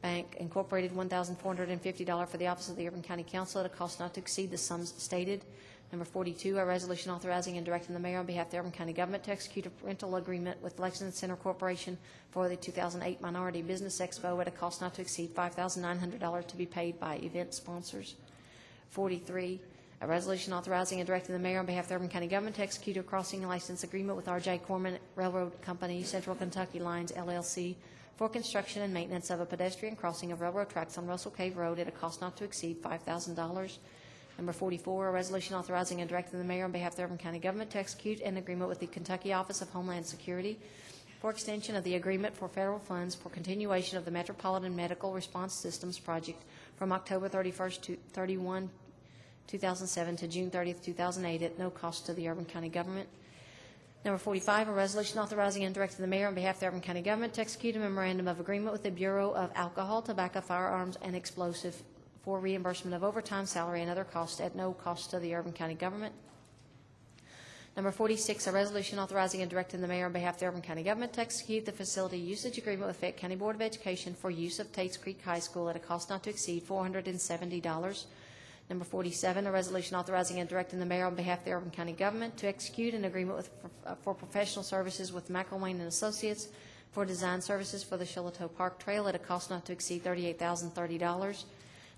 Bank Incorporated, $1,450 for the Office of the Auburn County Council at a cost not to exceed the sums stated. Number 42, a resolution authorizing and directing the mayor on behalf of the Auburn County government to execute a rental agreement with Lexington Center Corporation for the 2008 Minority Business Expo at a cost not to exceed $5,900 to be paid by event sponsors. 43, a resolution authorizing and directing the mayor on behalf of the Auburn County government to execute a crossing license agreement with R.J. Corman Railroad Company, Central Kentucky Lines, LLC, for construction and maintenance of a pedestrian crossing of railroad tracks on Russell Cave Road at a cost not to exceed $5,000. Number 44, a resolution authorizing and directing the mayor on behalf of the Auburn County government to execute an agreement with the Kentucky Office of Homeland Security for extension of the agreement for federal funds for continuation of the Metropolitan Medical Response Systems project from October 31st to 31, 2007 to June 30th, 2008 at no cost to the Auburn County government. Number 45, a resolution authorizing and directing the mayor on behalf of the Auburn County government to execute a memorandum of agreement with the Bureau of Alcohol, Tobacco, Firearms, and Explosive for reimbursement of overtime, salary, and other costs at no cost to the Auburn County government. Number 46, a resolution authorizing and directing the mayor on behalf of the Auburn County government to execute the facility usage agreement with Fayette County Board of Education for use of Tates Creek High School at a cost not to exceed $470. Number 47, a resolution authorizing and directing the mayor on behalf of the Auburn County government to execute an agreement for professional services with McElwain and Associates for design services for the Shiloh Park Trail at a cost not to exceed $38,030.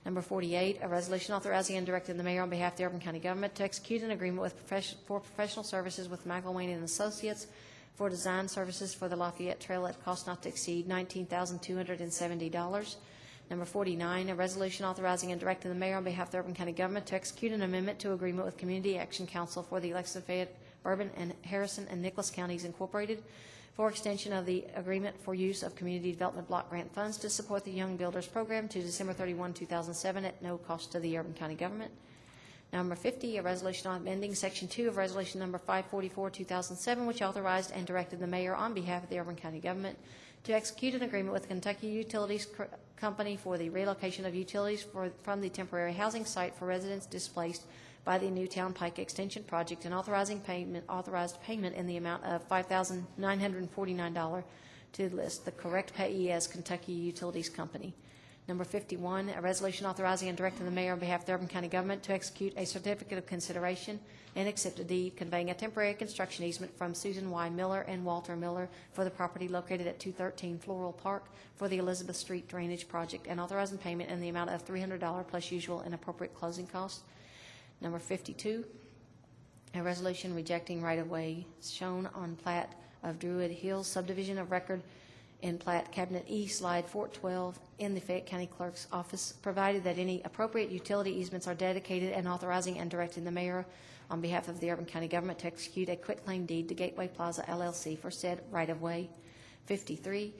Number 48, a resolution authorizing and directing the mayor on behalf of the Auburn County government to execute an agreement for professional services with McElwain and Associates for design services for the Lafayette Trail at cost not to exceed $19,270. Number 49, a resolution authorizing and directing the mayor on behalf of the Auburn County government to execute an amendment to agreement with Community Action Council for the Lexington, Fayette, Bourbon, and Harrison and Nicholas Counties Incorporated for extension of the agreement for use of community development block grant funds to support the Young Builders Program to December 31, 2007 at no cost to the Auburn County government. Number 50, a resolution amending Section 2 of Resolution Number 544, 2007, which authorized and directed the mayor on behalf of the Auburn County government to execute an agreement with Kentucky Utilities Company for the relocation of utilities from the temporary housing site for residents displaced by the Newtown Pike Extension Project and authorized payment in the amount of $5,949 to list the correct payee as Kentucky Utilities Company. Number 51, a resolution authorizing and directing the mayor on behalf of the Auburn County government to execute a certificate of consideration and accept a deed conveying a temporary construction easement from Susan Y. Miller and Walter Miller for the property located at 213 Floral Park for the Elizabeth Street Drainage Project and authorizing payment in the amount of $300 plus usual and appropriate closing costs. Number 52, a resolution rejecting right-of-way shown on plat of Druid Hills subdivision of record in plat Cabinet E, slide 412 in the Fayette County Clerk's office, provided that any appropriate utility easements are dedicated, and authorizing and directing the mayor on behalf of the Auburn County government to execute a quitclaim deed to Gateway Plaza LLC for said right-of-way. 53,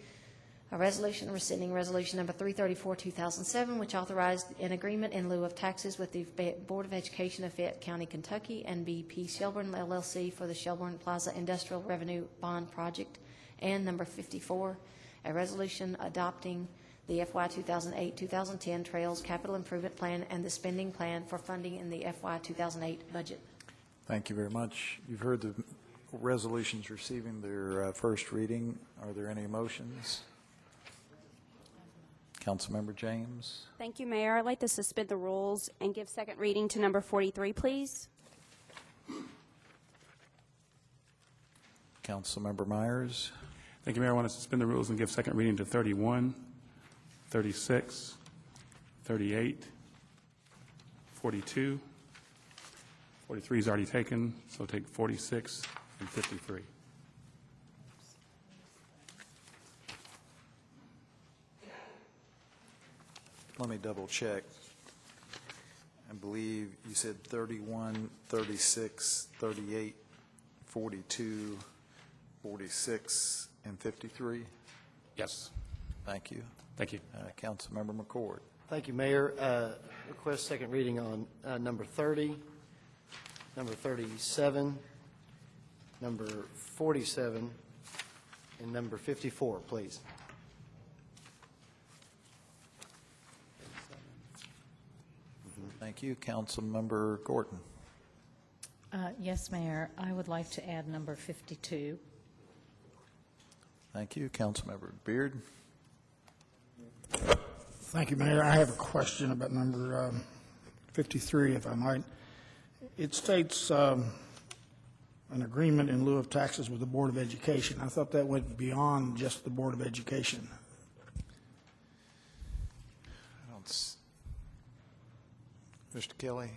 a resolution rescinding Resolution Number 334, 2007, which authorized an agreement in lieu of taxes with the Board of Education of Fayette County, Kentucky, and BP Shelburne LLC for the Shelburne Plaza Industrial Revenue Bond Project. And number 54, a resolution adopting the FY 2008-2010 Trails Capital Improvement Plan and the spending plan for funding in the FY 2008 budget. Thank you very much. You've heard the resolutions receiving their first reading. Are there any motions? Councilmember James. Thank you, Mayor. I'd like to suspend the rules and give second reading to number 43, please. Councilmember Myers. Thank you, Mayor. I want to suspend the rules and give second reading to 31, 36, 38, 42. 43 is already taken, so take 46 and 53. Let me double check. I believe you said 31, 36, 38, 42, 46, and 53? Yes. Thank you. Thank you. Councilmember McCord. Thank you, Mayor. Request second reading on number 30, number 37, number 47, and number 54, please. Thank you. Councilmember Gordon. Yes, Mayor. I would like to add number 52. Thank you. Councilmember Beard. Thank you, Mayor. I have a question about number 53, if I might. It states an agreement in lieu of taxes with the Board of Education. I thought that went beyond just the Board of Education. Mr. Kelly,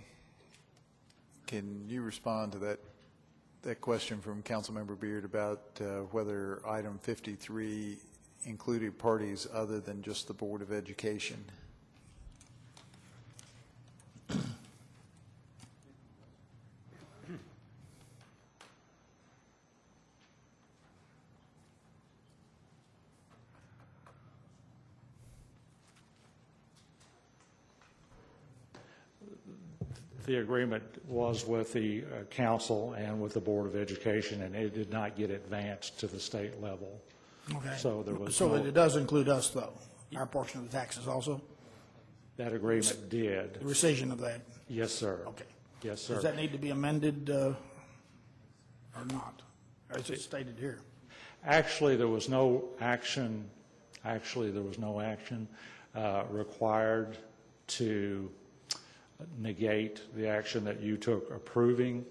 can you respond to that question from Councilmember Beard about whether item 53 included parties other than just the Board of Education? The agreement was with the council and with the Board of Education, and it did not get advanced to the state level. Okay. So there was So no, it does include us, though, our portion of the taxes also? that agreement did. The rescission of that? Yes, sir. Okay. Yes, sir. Does that need to be amended or not? Or is it stated here? Actually, there was no action. Required to negate the action that you took approving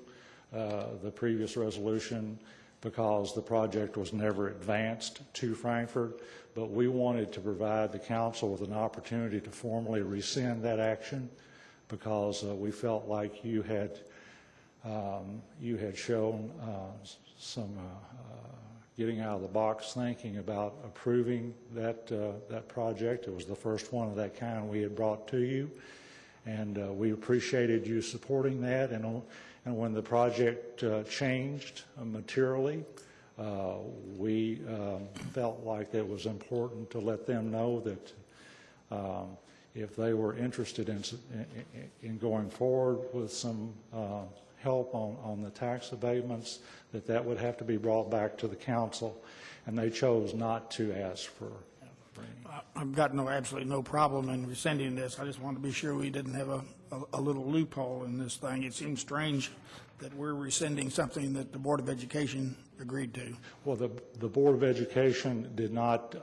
the previous resolution, because the project was never advanced to Frankfurt. But we wanted to provide the council with an opportunity to formally rescind that action, because we felt like you had shown some getting out of the box thinking about approving that project. It was the first one of that kind we had brought to you, and we appreciated you supporting that. And when the project changed materially, we felt like it was important to let them know that if they were interested in going forward with some help on the tax abatements, that would have to be brought back to the council, and they chose not to ask for any. I've got absolutely no problem in rescinding this. I just want to be sure we didn't have a little loophole in this thing. It seems strange that we're rescinding something that the Board of Education agreed to. Well, the Board of Education did not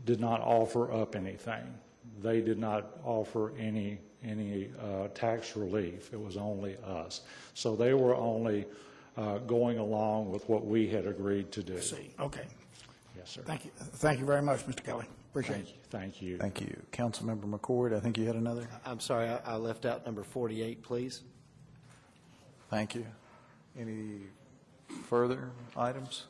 offer up anything. They did not offer any tax relief. It was only us. So they were only going along with what we had agreed to do. I see. Okay. Yes, sir. Thank you. Thank you very much, Mr. Kelly. Appreciate it. Thank you. Thank you. Councilmember McCord, I think you had another? I'm sorry, I left out number 48, please. Thank you. Any further items?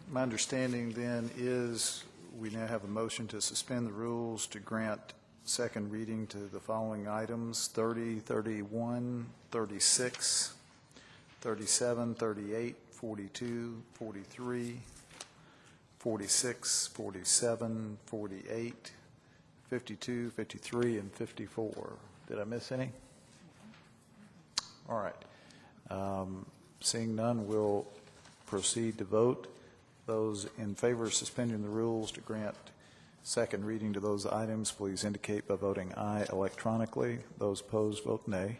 My understanding then is we now have a motion to suspend the rules to grant second reading to the following items: 30, 31, 36, 37, 38, 42, 43, 46, 47, 48, 52, 53, and 54. Did I miss any? All right. Seeing none, we'll proceed to vote. Those in favor of suspending the rules to grant second reading to those items, please indicate by voting aye electronically. Those opposed, vote nay.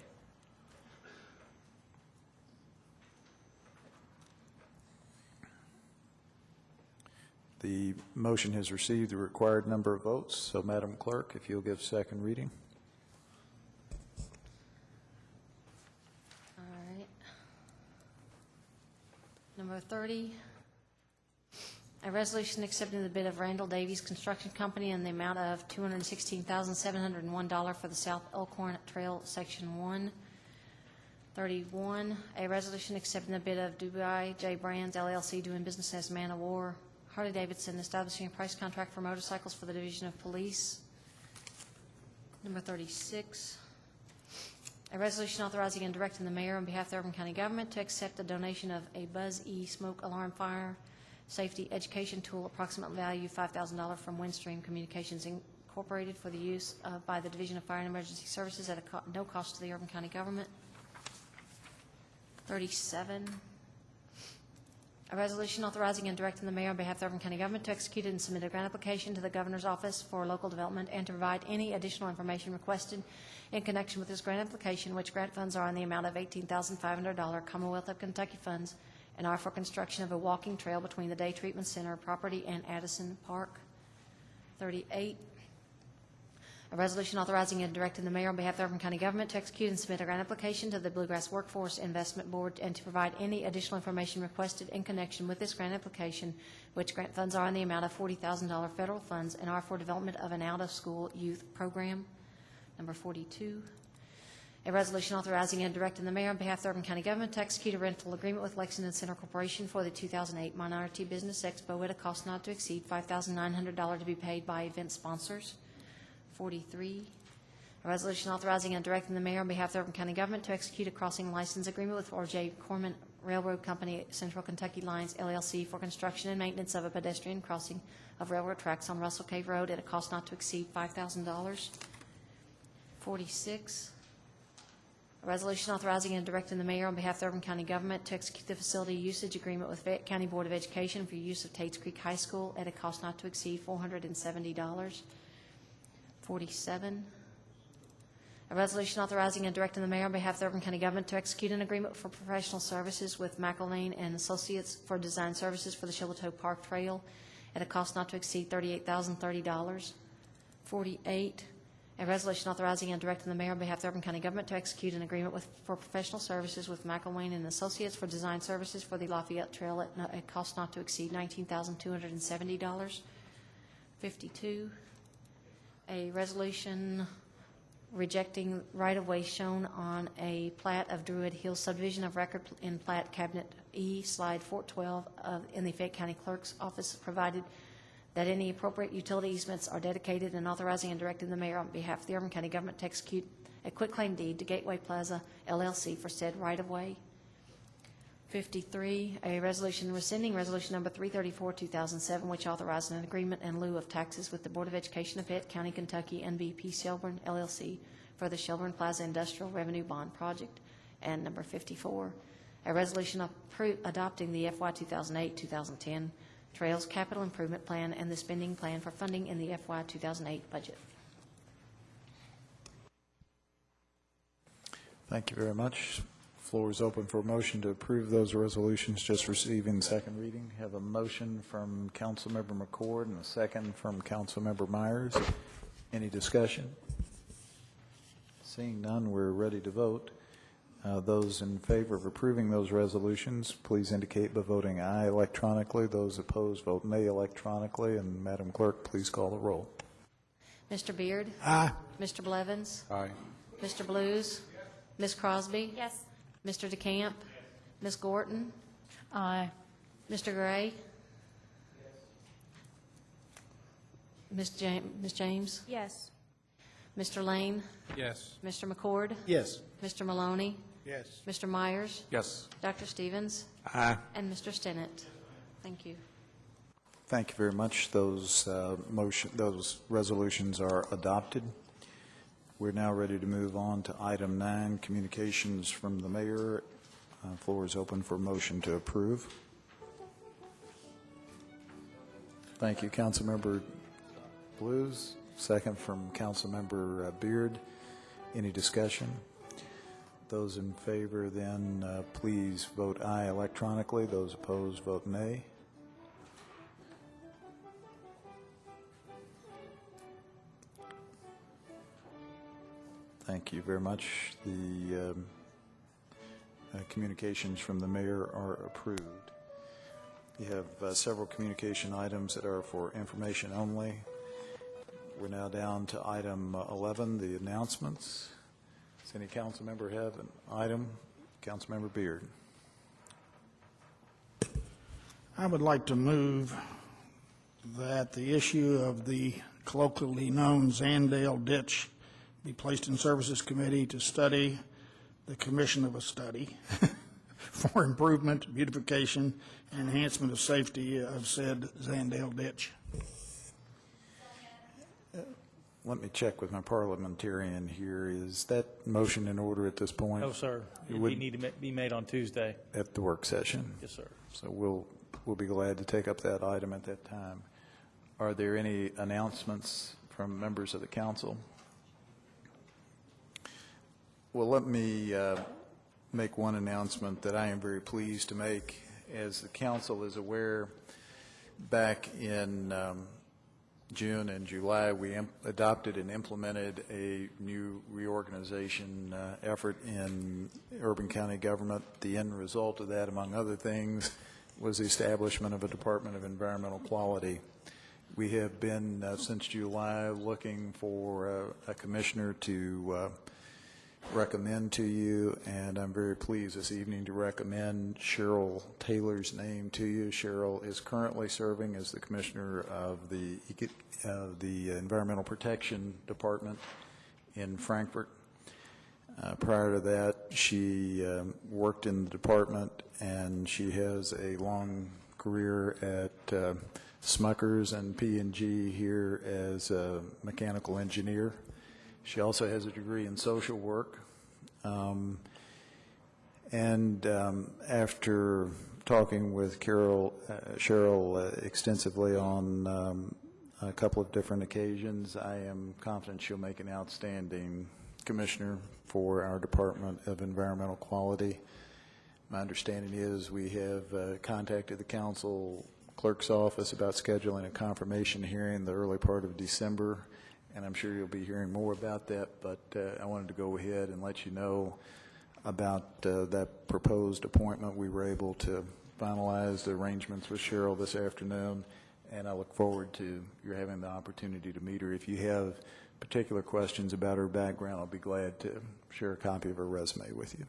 The motion has received the required number of votes, so Madam Clerk, if you'll give second reading. All right. Number 30, a resolution accepting the bid of Randall Davies Construction Company in the amount of $216,701 for the South Elkhorn Trail Section 1. 31, a resolution accepting the bid of Dubai J. Brands LLC doing business as Man of War, Harley-Davidson, establishing a price contract for motorcycles for the Division of Police. Number 36, a resolution authorizing and directing the mayor on behalf of the Urban County government to accept the donation of a Buzz E smoke alarm fire safety education tool, approximate value $5,000 from Windstream Communications Incorporated for the use by the Division of Fire and Emergency Services at no cost to the Urban County government. 37, a resolution authorizing and directing the mayor on behalf of the Urban County government to execute and submit a grant application to the Governor's Office for Local Development and to provide any additional information requested in connection with this grant application, which grant funds are in the amount of $18,500 Commonwealth of Kentucky funds and are for construction of a walking trail between the Day Treatment Center property and Addison Park. 38, a resolution authorizing and directing the mayor on behalf of the Urban County government to execute and submit a grant application to the Bluegrass Workforce Investment Board and to provide any additional information requested in connection with this grant application, which grant funds are in the amount of $40,000 federal funds and are for development of an out-of-school youth program. Number 42, a resolution authorizing and directing the mayor on behalf of the Urban County government to execute a rental agreement with Lexington Center Corporation for the 2008 Minority Business Expo at a cost not to exceed $5,900 to be paid by event sponsors. 43, a resolution authorizing and directing the mayor on behalf of the Urban County government to execute a crossing license agreement with R.J. Corman Railroad Company, Central Kentucky Lines, LLC, for construction and maintenance of a pedestrian crossing of railroad tracks on Russell Cave Road at a cost not to exceed $5,000. 46, a resolution authorizing and directing the mayor on behalf of the Urban County government to execute the facility usage agreement with Fayette County Board of Education for use of Tates Creek High School at a cost not to exceed $470. 47, a resolution authorizing and directing the mayor on behalf of the Urban County government to execute an agreement for professional services with McElvain and Associates for design services for the Shiloh Park Trail at a cost not to exceed $38,030. 48, a resolution authorizing and directing the mayor on behalf of the Urban County government to execute an agreement for professional services with McElvain and Associates for design services for the Lafayette Trail at a cost not to exceed $19,270. 52, a resolution rejecting right-of-way shown on a plat of Druid Hill subdivision of record in plat cabinet E, slide 412 in the Fayette County Clerk's Office, provided that any appropriate utility easements are dedicated, and authorizing and directing the mayor on behalf of the Urban County government to execute a quitclaim deed to Gateway Plaza LLC for said right-of-way. 53, a resolution rescinding resolution number 334, 2007, which authorized an agreement in lieu of taxes with the Board of Education of Fayette County, Kentucky, NBP Shelburne LLC for the Shelburne Plaza Industrial Revenue Bond Project. And number 54, a resolution adopting the FY 2008-2010 Trails Capital Improvement Plan and the spending plan for funding in the FY 2008 budget. Thank you very much. Floor is open for a motion to approve those resolutions just receiving second reading. Have a motion from Councilmember McCord and a second from Councilmember Myers. Any discussion? Seeing none, we're ready to vote. Those in favor of approving those resolutions, please indicate by voting aye electronically. Those opposed, vote nay electronically. And Madam Clerk, please call the roll. Mr. Beard? Aye. Mr. Blevins? Aye. Mr. Blues? Ms. Crosby? Yes. Mr. DeCamp? Ms. Gorton? Aye. Mr. Gray? Ms. James? Yes. Mr. Lane? Yes. Mr. McCord? Yes. Mr. Maloney? Yes. Mr. Myers? Yes. Dr. Stevens? Aye. And Mr. Stinnett. Thank you. Thank you very much. Those resolutions are adopted. We're now ready to move on to item 9, communications from the mayor. Floor is open for motion to approve. Thank you, Councilmember Blues. Second from Councilmember Beard. Any discussion? Those in favor then please vote aye electronically. Those opposed vote nay. Thank you very much. The communications from the mayor are approved. You have several communication items that are for information only. We're now down to item 11, the announcements. Does any council member have an item? Councilmember Beard. I would like to move that the issue of the colloquially known Zandale ditch be placed in Services Committee to study the commission of a study for improvement, beautification, and enhancement of safety of said Zandale ditch. Let me check with my parliamentarian here. Is that motion in order at this point? No, sir. It would need to be made on Tuesday. At the work session? Yes, sir. So we'll be glad to take up that item at that time. Are there any announcements from members of the council? Well, let me make one announcement that I am very pleased to make. As the council is aware, back in June and July, we adopted and implemented a new reorganization effort in urban county government. The end result of that, among other things, was the establishment of a Department of Environmental Quality. We have been, since July, looking for a commissioner to recommend to you, and I'm very pleased this evening to recommend Cheryl Taylor's name to you. Cheryl is currently serving as the commissioner of the Environmental Protection Department in Frankfort. Prior to that, she worked in the department, and she has a long career at Smuckers and P&G here as a mechanical engineer. She also has a degree in social work. After talking with Cheryl extensively on a couple of different occasions, I am confident she'll make an outstanding commissioner for our Department of Environmental Quality. My understanding is we have contacted the council clerk's office about scheduling a confirmation hearing the early part of December, and I'm sure you'll be hearing more about that, but I wanted to go ahead and let you know about that proposed appointment. We were able to finalize the arrangements with Cheryl this afternoon, and I look forward to your having the opportunity to meet her. If you have particular questions about her background, I'll be glad to share a copy of her resume with you.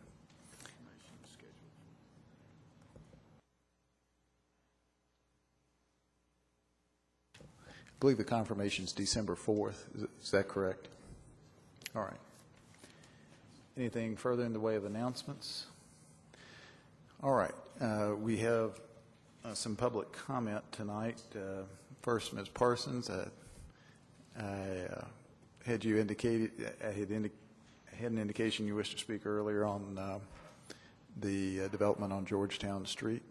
I believe the confirmation is December 4th. Is that correct? All right. Anything further in the way of announcements? All right. We have some public comment tonight. First, Ms. Parsons, I had you indicated, I had an indication you wished to speak earlier on the development on Georgetown Street.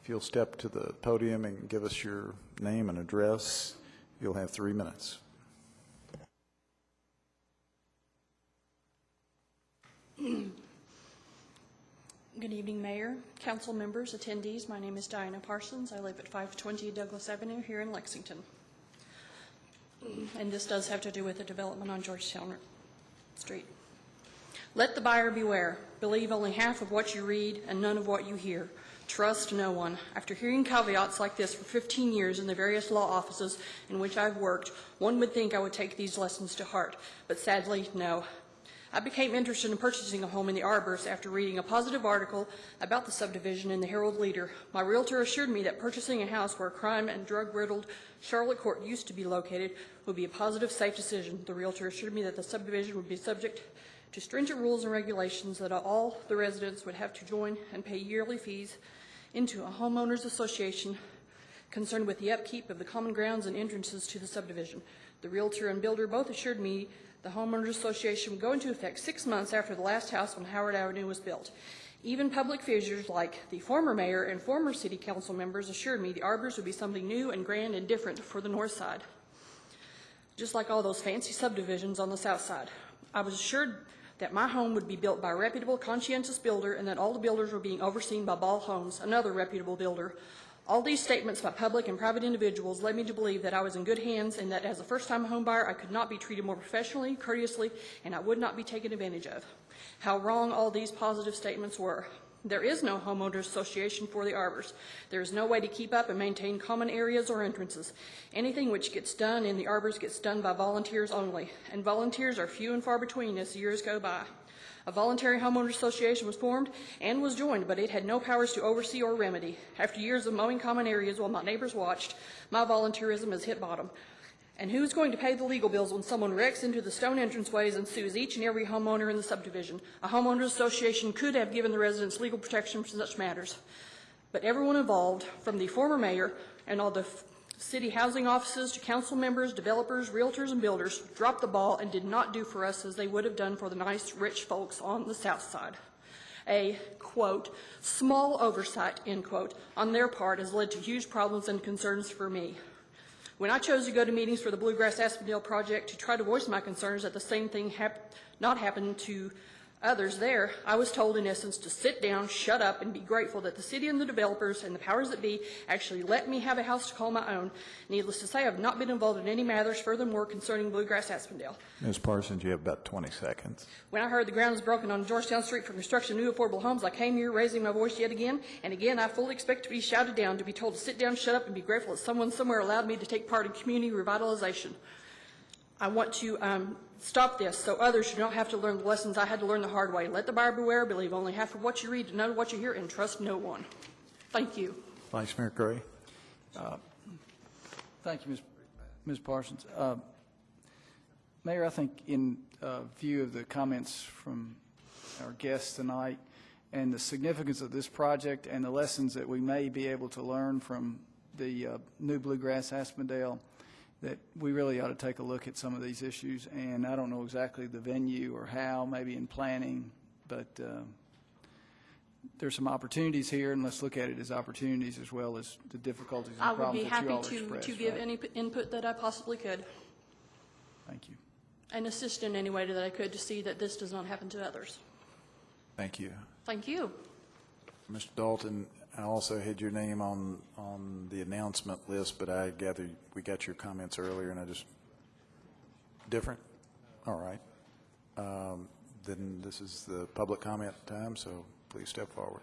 If you'll step to the podium and give us your name and address, you'll have 3 minutes. Good evening, Mayor, council members, attendees. My name is Diana Parsons. I live at 520 Douglas Avenue here in Lexington. And this does have to do with the development on Georgetown Street. Let the buyer beware. Believe only half of what you read and none of what you hear. Trust no one. After hearing caveats like this for 15 years in the various law offices in which I've worked, one would think I would take these lessons to heart, but sadly, no. I became interested in purchasing a home in the Arbors after reading a positive article about the subdivision in the Herald Leader. My realtor assured me that purchasing a house where crime and drug-riddled Charlotte Court used to be located would be a positive, safe decision. The realtor assured me that the subdivision would be subject to stringent rules and regulations, that all the residents would have to join and pay yearly fees into a homeowners association concerned with the upkeep of the common grounds and entrances to the subdivision. The realtor and builder both assured me the homeowners association would go into effect 6 months after the last house on Howard Avenue was built. Even public figures like the former mayor and former city council members assured me the Arbors would be something new and grand and different for the north side, just like all those fancy subdivisions on the south side. I was assured that my home would be built by a reputable, conscientious builder, and that all the builders were being overseen by Ball Homes, another reputable builder. All these statements by public and private individuals led me to believe that I was in good hands and that as a first-time homebuyer, I could not be treated more professionally, courteously, and I would not be taken advantage of. How wrong all these positive statements were. There is no homeowners association for the arbors. There is no way to keep up and maintain common areas or entrances. Anything which gets done in the arbors gets done by volunteers only, and volunteers are few and far between as the years go by. A voluntary homeowners association was formed and was joined, but it had no powers to oversee or remedy. After years of mowing common areas while my neighbors watched, my volunteerism has hit bottom. And who's going to pay the legal bills when someone wrecks into the stone entranceways and sues each and every homeowner in the subdivision? A homeowners association could have given the residents legal protection for such matters. But everyone involved, from the former mayor and all the city housing offices to council members, developers, realtors, and builders, dropped the ball and did not do for us as they would have done for the nice, rich folks on the south side. A, quote, small oversight, end quote, on their part has led to huge problems and concerns for me. When I chose to go to meetings for the Bluegrass Aspendale project to try to voice my concerns that the same thing not happen to others there, I was told in essence to sit down, shut up, and be grateful that the city and the developers and the powers that be actually let me have a house to call my own. Needless to say, I've not been involved in any matters furthermore concerning Bluegrass Aspendale. Ms. Parsons, you have about 20 seconds. When I heard the ground was broken on Georgetown Street for construction of new affordable homes, I came here raising my voice yet again, and again I fully expect to be shouted down, to be told to sit down, shut up, and be grateful that someone somewhere allowed me to take part in community revitalization. I want to stop this so others do not have to learn the lessons I had to learn the hard way. Let the buyer beware, believe only half of what you read, none of what you hear, and trust no one. Thank you. Vice Mayor Gray. Thank you, Ms. Parsons. Mayor, I think in view of the comments from our guests tonight and the significance of this project and the lessons that we may be able to learn from the new Bluegrass Aspendale, that we really ought to take a look at some of these issues. And I don't know exactly the venue or how, maybe in planning, but there's some opportunities here, and let's look at it as opportunities as well as the difficulties and I would problems be that you all happy expressed. to give any input that I possibly could. Thank you. And assist in any way that I could to see that this does not happen to others. Thank you. Thank you. Mr. Dalton, I also had your name on the announcement list, but I gather we got your comments earlier, and I just, different? All right. Then this is the public comment time, so please step forward.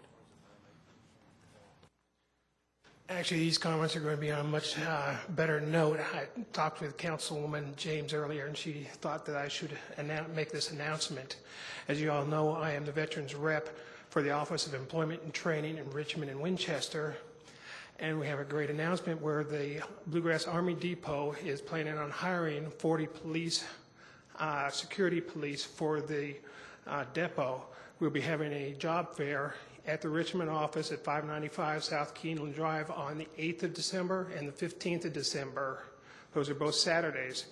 Actually, these comments are going to be on a much better note. I talked with Councilwoman James earlier, and she thought that I should make this announcement. As you all know, I am the Veterans Rep for the Office of Employment and Training in Richmond and Winchester. And we have a great announcement where the Bluegrass Army Depot is planning on hiring 40 police, security police for the depot. We'll be having a job fair at the Richmond office at 595 South Keeneland Drive on the 8th of December and the 15th of December. Those are both Saturdays.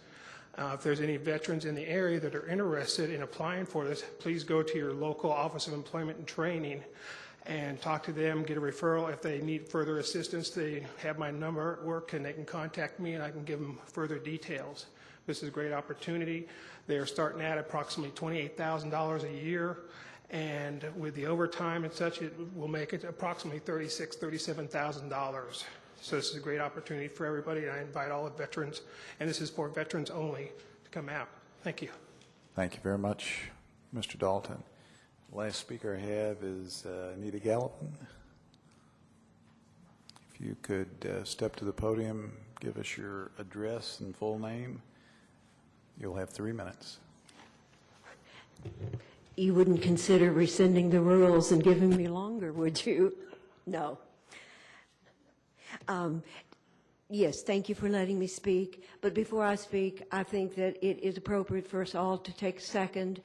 If there's any veterans in the area that are interested in applying for this, please go to your local Office of Employment and Training and talk to them, get a referral. If they need further assistance, they have my number at work and they can contact me and I can give them further details. This is a great opportunity. They are starting at approximately $28,000 a year, and with the overtime and such, it will make it approximately $37,000. So this is a great opportunity for everybody, and I invite all the veterans, and this is for veterans only, to come out. Thank you. Thank you very much, Mr. Dalton. Last speaker I have is Anita Gallopin. If you could step to the podium, give us your address and full name. You'll have 3 minutes. You wouldn't consider rescinding the rules and giving me longer, would you? No. Yes, thank you for letting me speak. But before I speak, I think that it is appropriate for us all to take a second.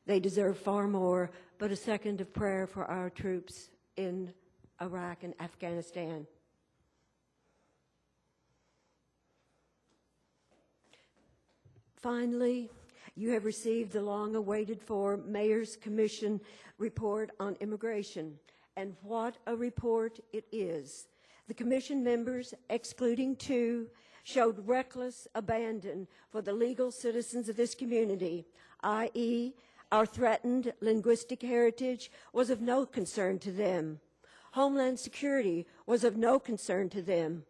They deserve far more, but a second of prayer for our troops in Iraq and Afghanistan. Finally, you have received the long-awaited-for Mayor's Commission report on immigration, and what a report it is. The Commission members, excluding 2, showed reckless abandon for the legal citizens of this community, i.e., our threatened linguistic heritage was of no concern to them. Homeland Security was of no concern to them.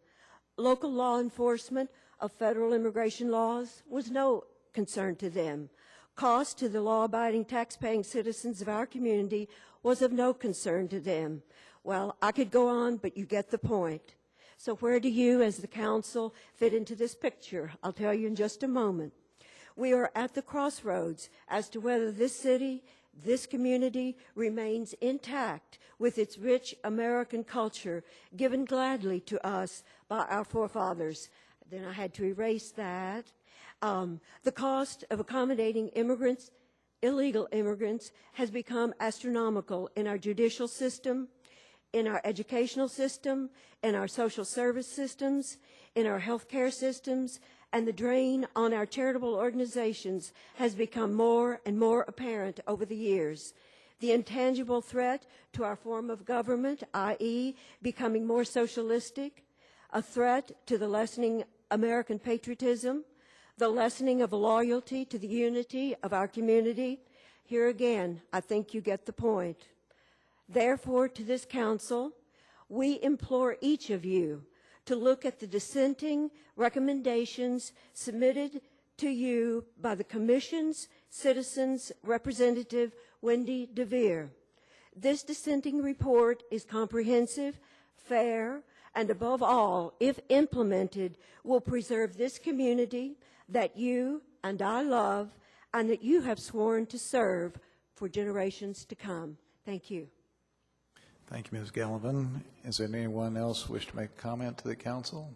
Local law enforcement of federal immigration laws was no concern to them. Cost to the law-abiding, tax-paying citizens of our community was of no concern to them. Well, I could go on, but you get the point. So where do you, as the council, fit into this picture? I'll tell you in just a moment. We are at the crossroads as to whether this city, this community remains intact with its rich American culture given gladly to us by our forefathers. Then I had to erase that. The cost of accommodating immigrants, illegal immigrants, has become astronomical in our judicial system, in our educational system, in our social service systems, in our healthcare systems, and the drain on our charitable organizations has become more and more apparent over the years. The intangible threat to our form of government, i.e., becoming more socialistic, a threat to the lessening American patriotism, the lessening of loyalty to the unity of our community. Here again, I think you get the point. Therefore, to this council, we implore each of you to look at the dissenting recommendations submitted to you by the Commission's Citizens Representative Wendy DeVere. This dissenting report is comprehensive, fair, and above all, if implemented, will preserve this community that you and I love and that you have sworn to serve for generations to come. Thank you. Thank you, Ms. Gallivan. Is there anyone else wish to make a comment to the council?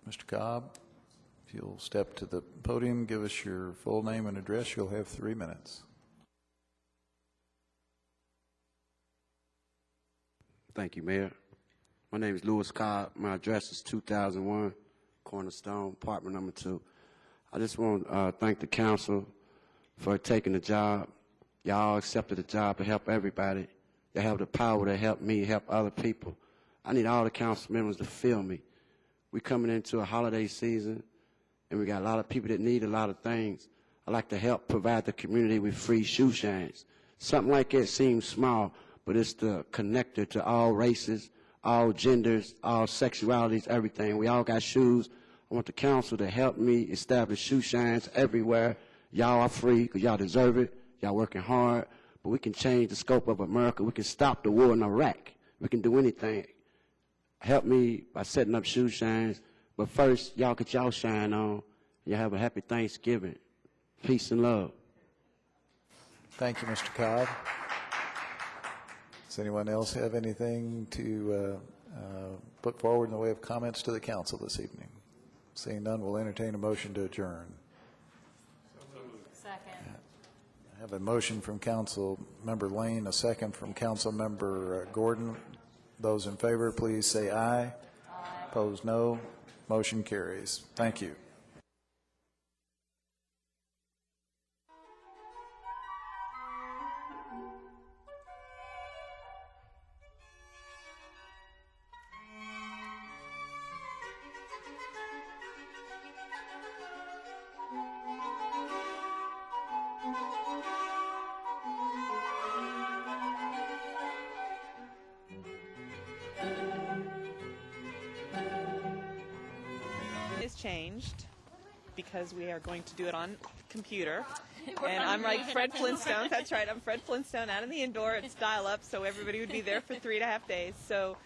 Mr. Cobb, if you'll step to the podium, give us your full name and address, you'll have 3 minutes. Thank you, Mayor. My name is Louis Cobb. My address is 2001 Cornerstone, apartment number 2. I just want to thank the council for taking the job. Y'all accepted the job to help everybody. You have the power to help me, help other people. I need all the council members to feel me. We're coming into a holiday season, and we got a lot of people that need a lot of things. I like to help provide the community with free shoe shines. Something like that seems small, but it's the connector to all races, all genders, all sexualities, everything. We all got shoes. I want the council to help me establish shoe shines everywhere. Y'all are free because y'all deserve it. Y'all working hard. But we can change the scope of America. We can stop the war in Iraq. We can do anything. Help me by setting up shoe shines. But first, y'all get y'all shine on. Y'all have a happy Thanksgiving. Peace and love. Thank you, Mr. Cobb. Does anyone else have anything to put forward in the way of comments to the council this evening? Seeing none, we'll entertain a motion to adjourn. Second. I have a motion from Council Member Lane, a second from Council Member Gordon. Those in favor, please say aye. Aye. Opposed, no. Motion carries. Thank you. Changed because we are going to do it on computer. And I'm like Fred Flintstone. That's right. I'm Fred Flintstone out in the indoor. It's dial-up, so everybody would be there for 3.5 days. So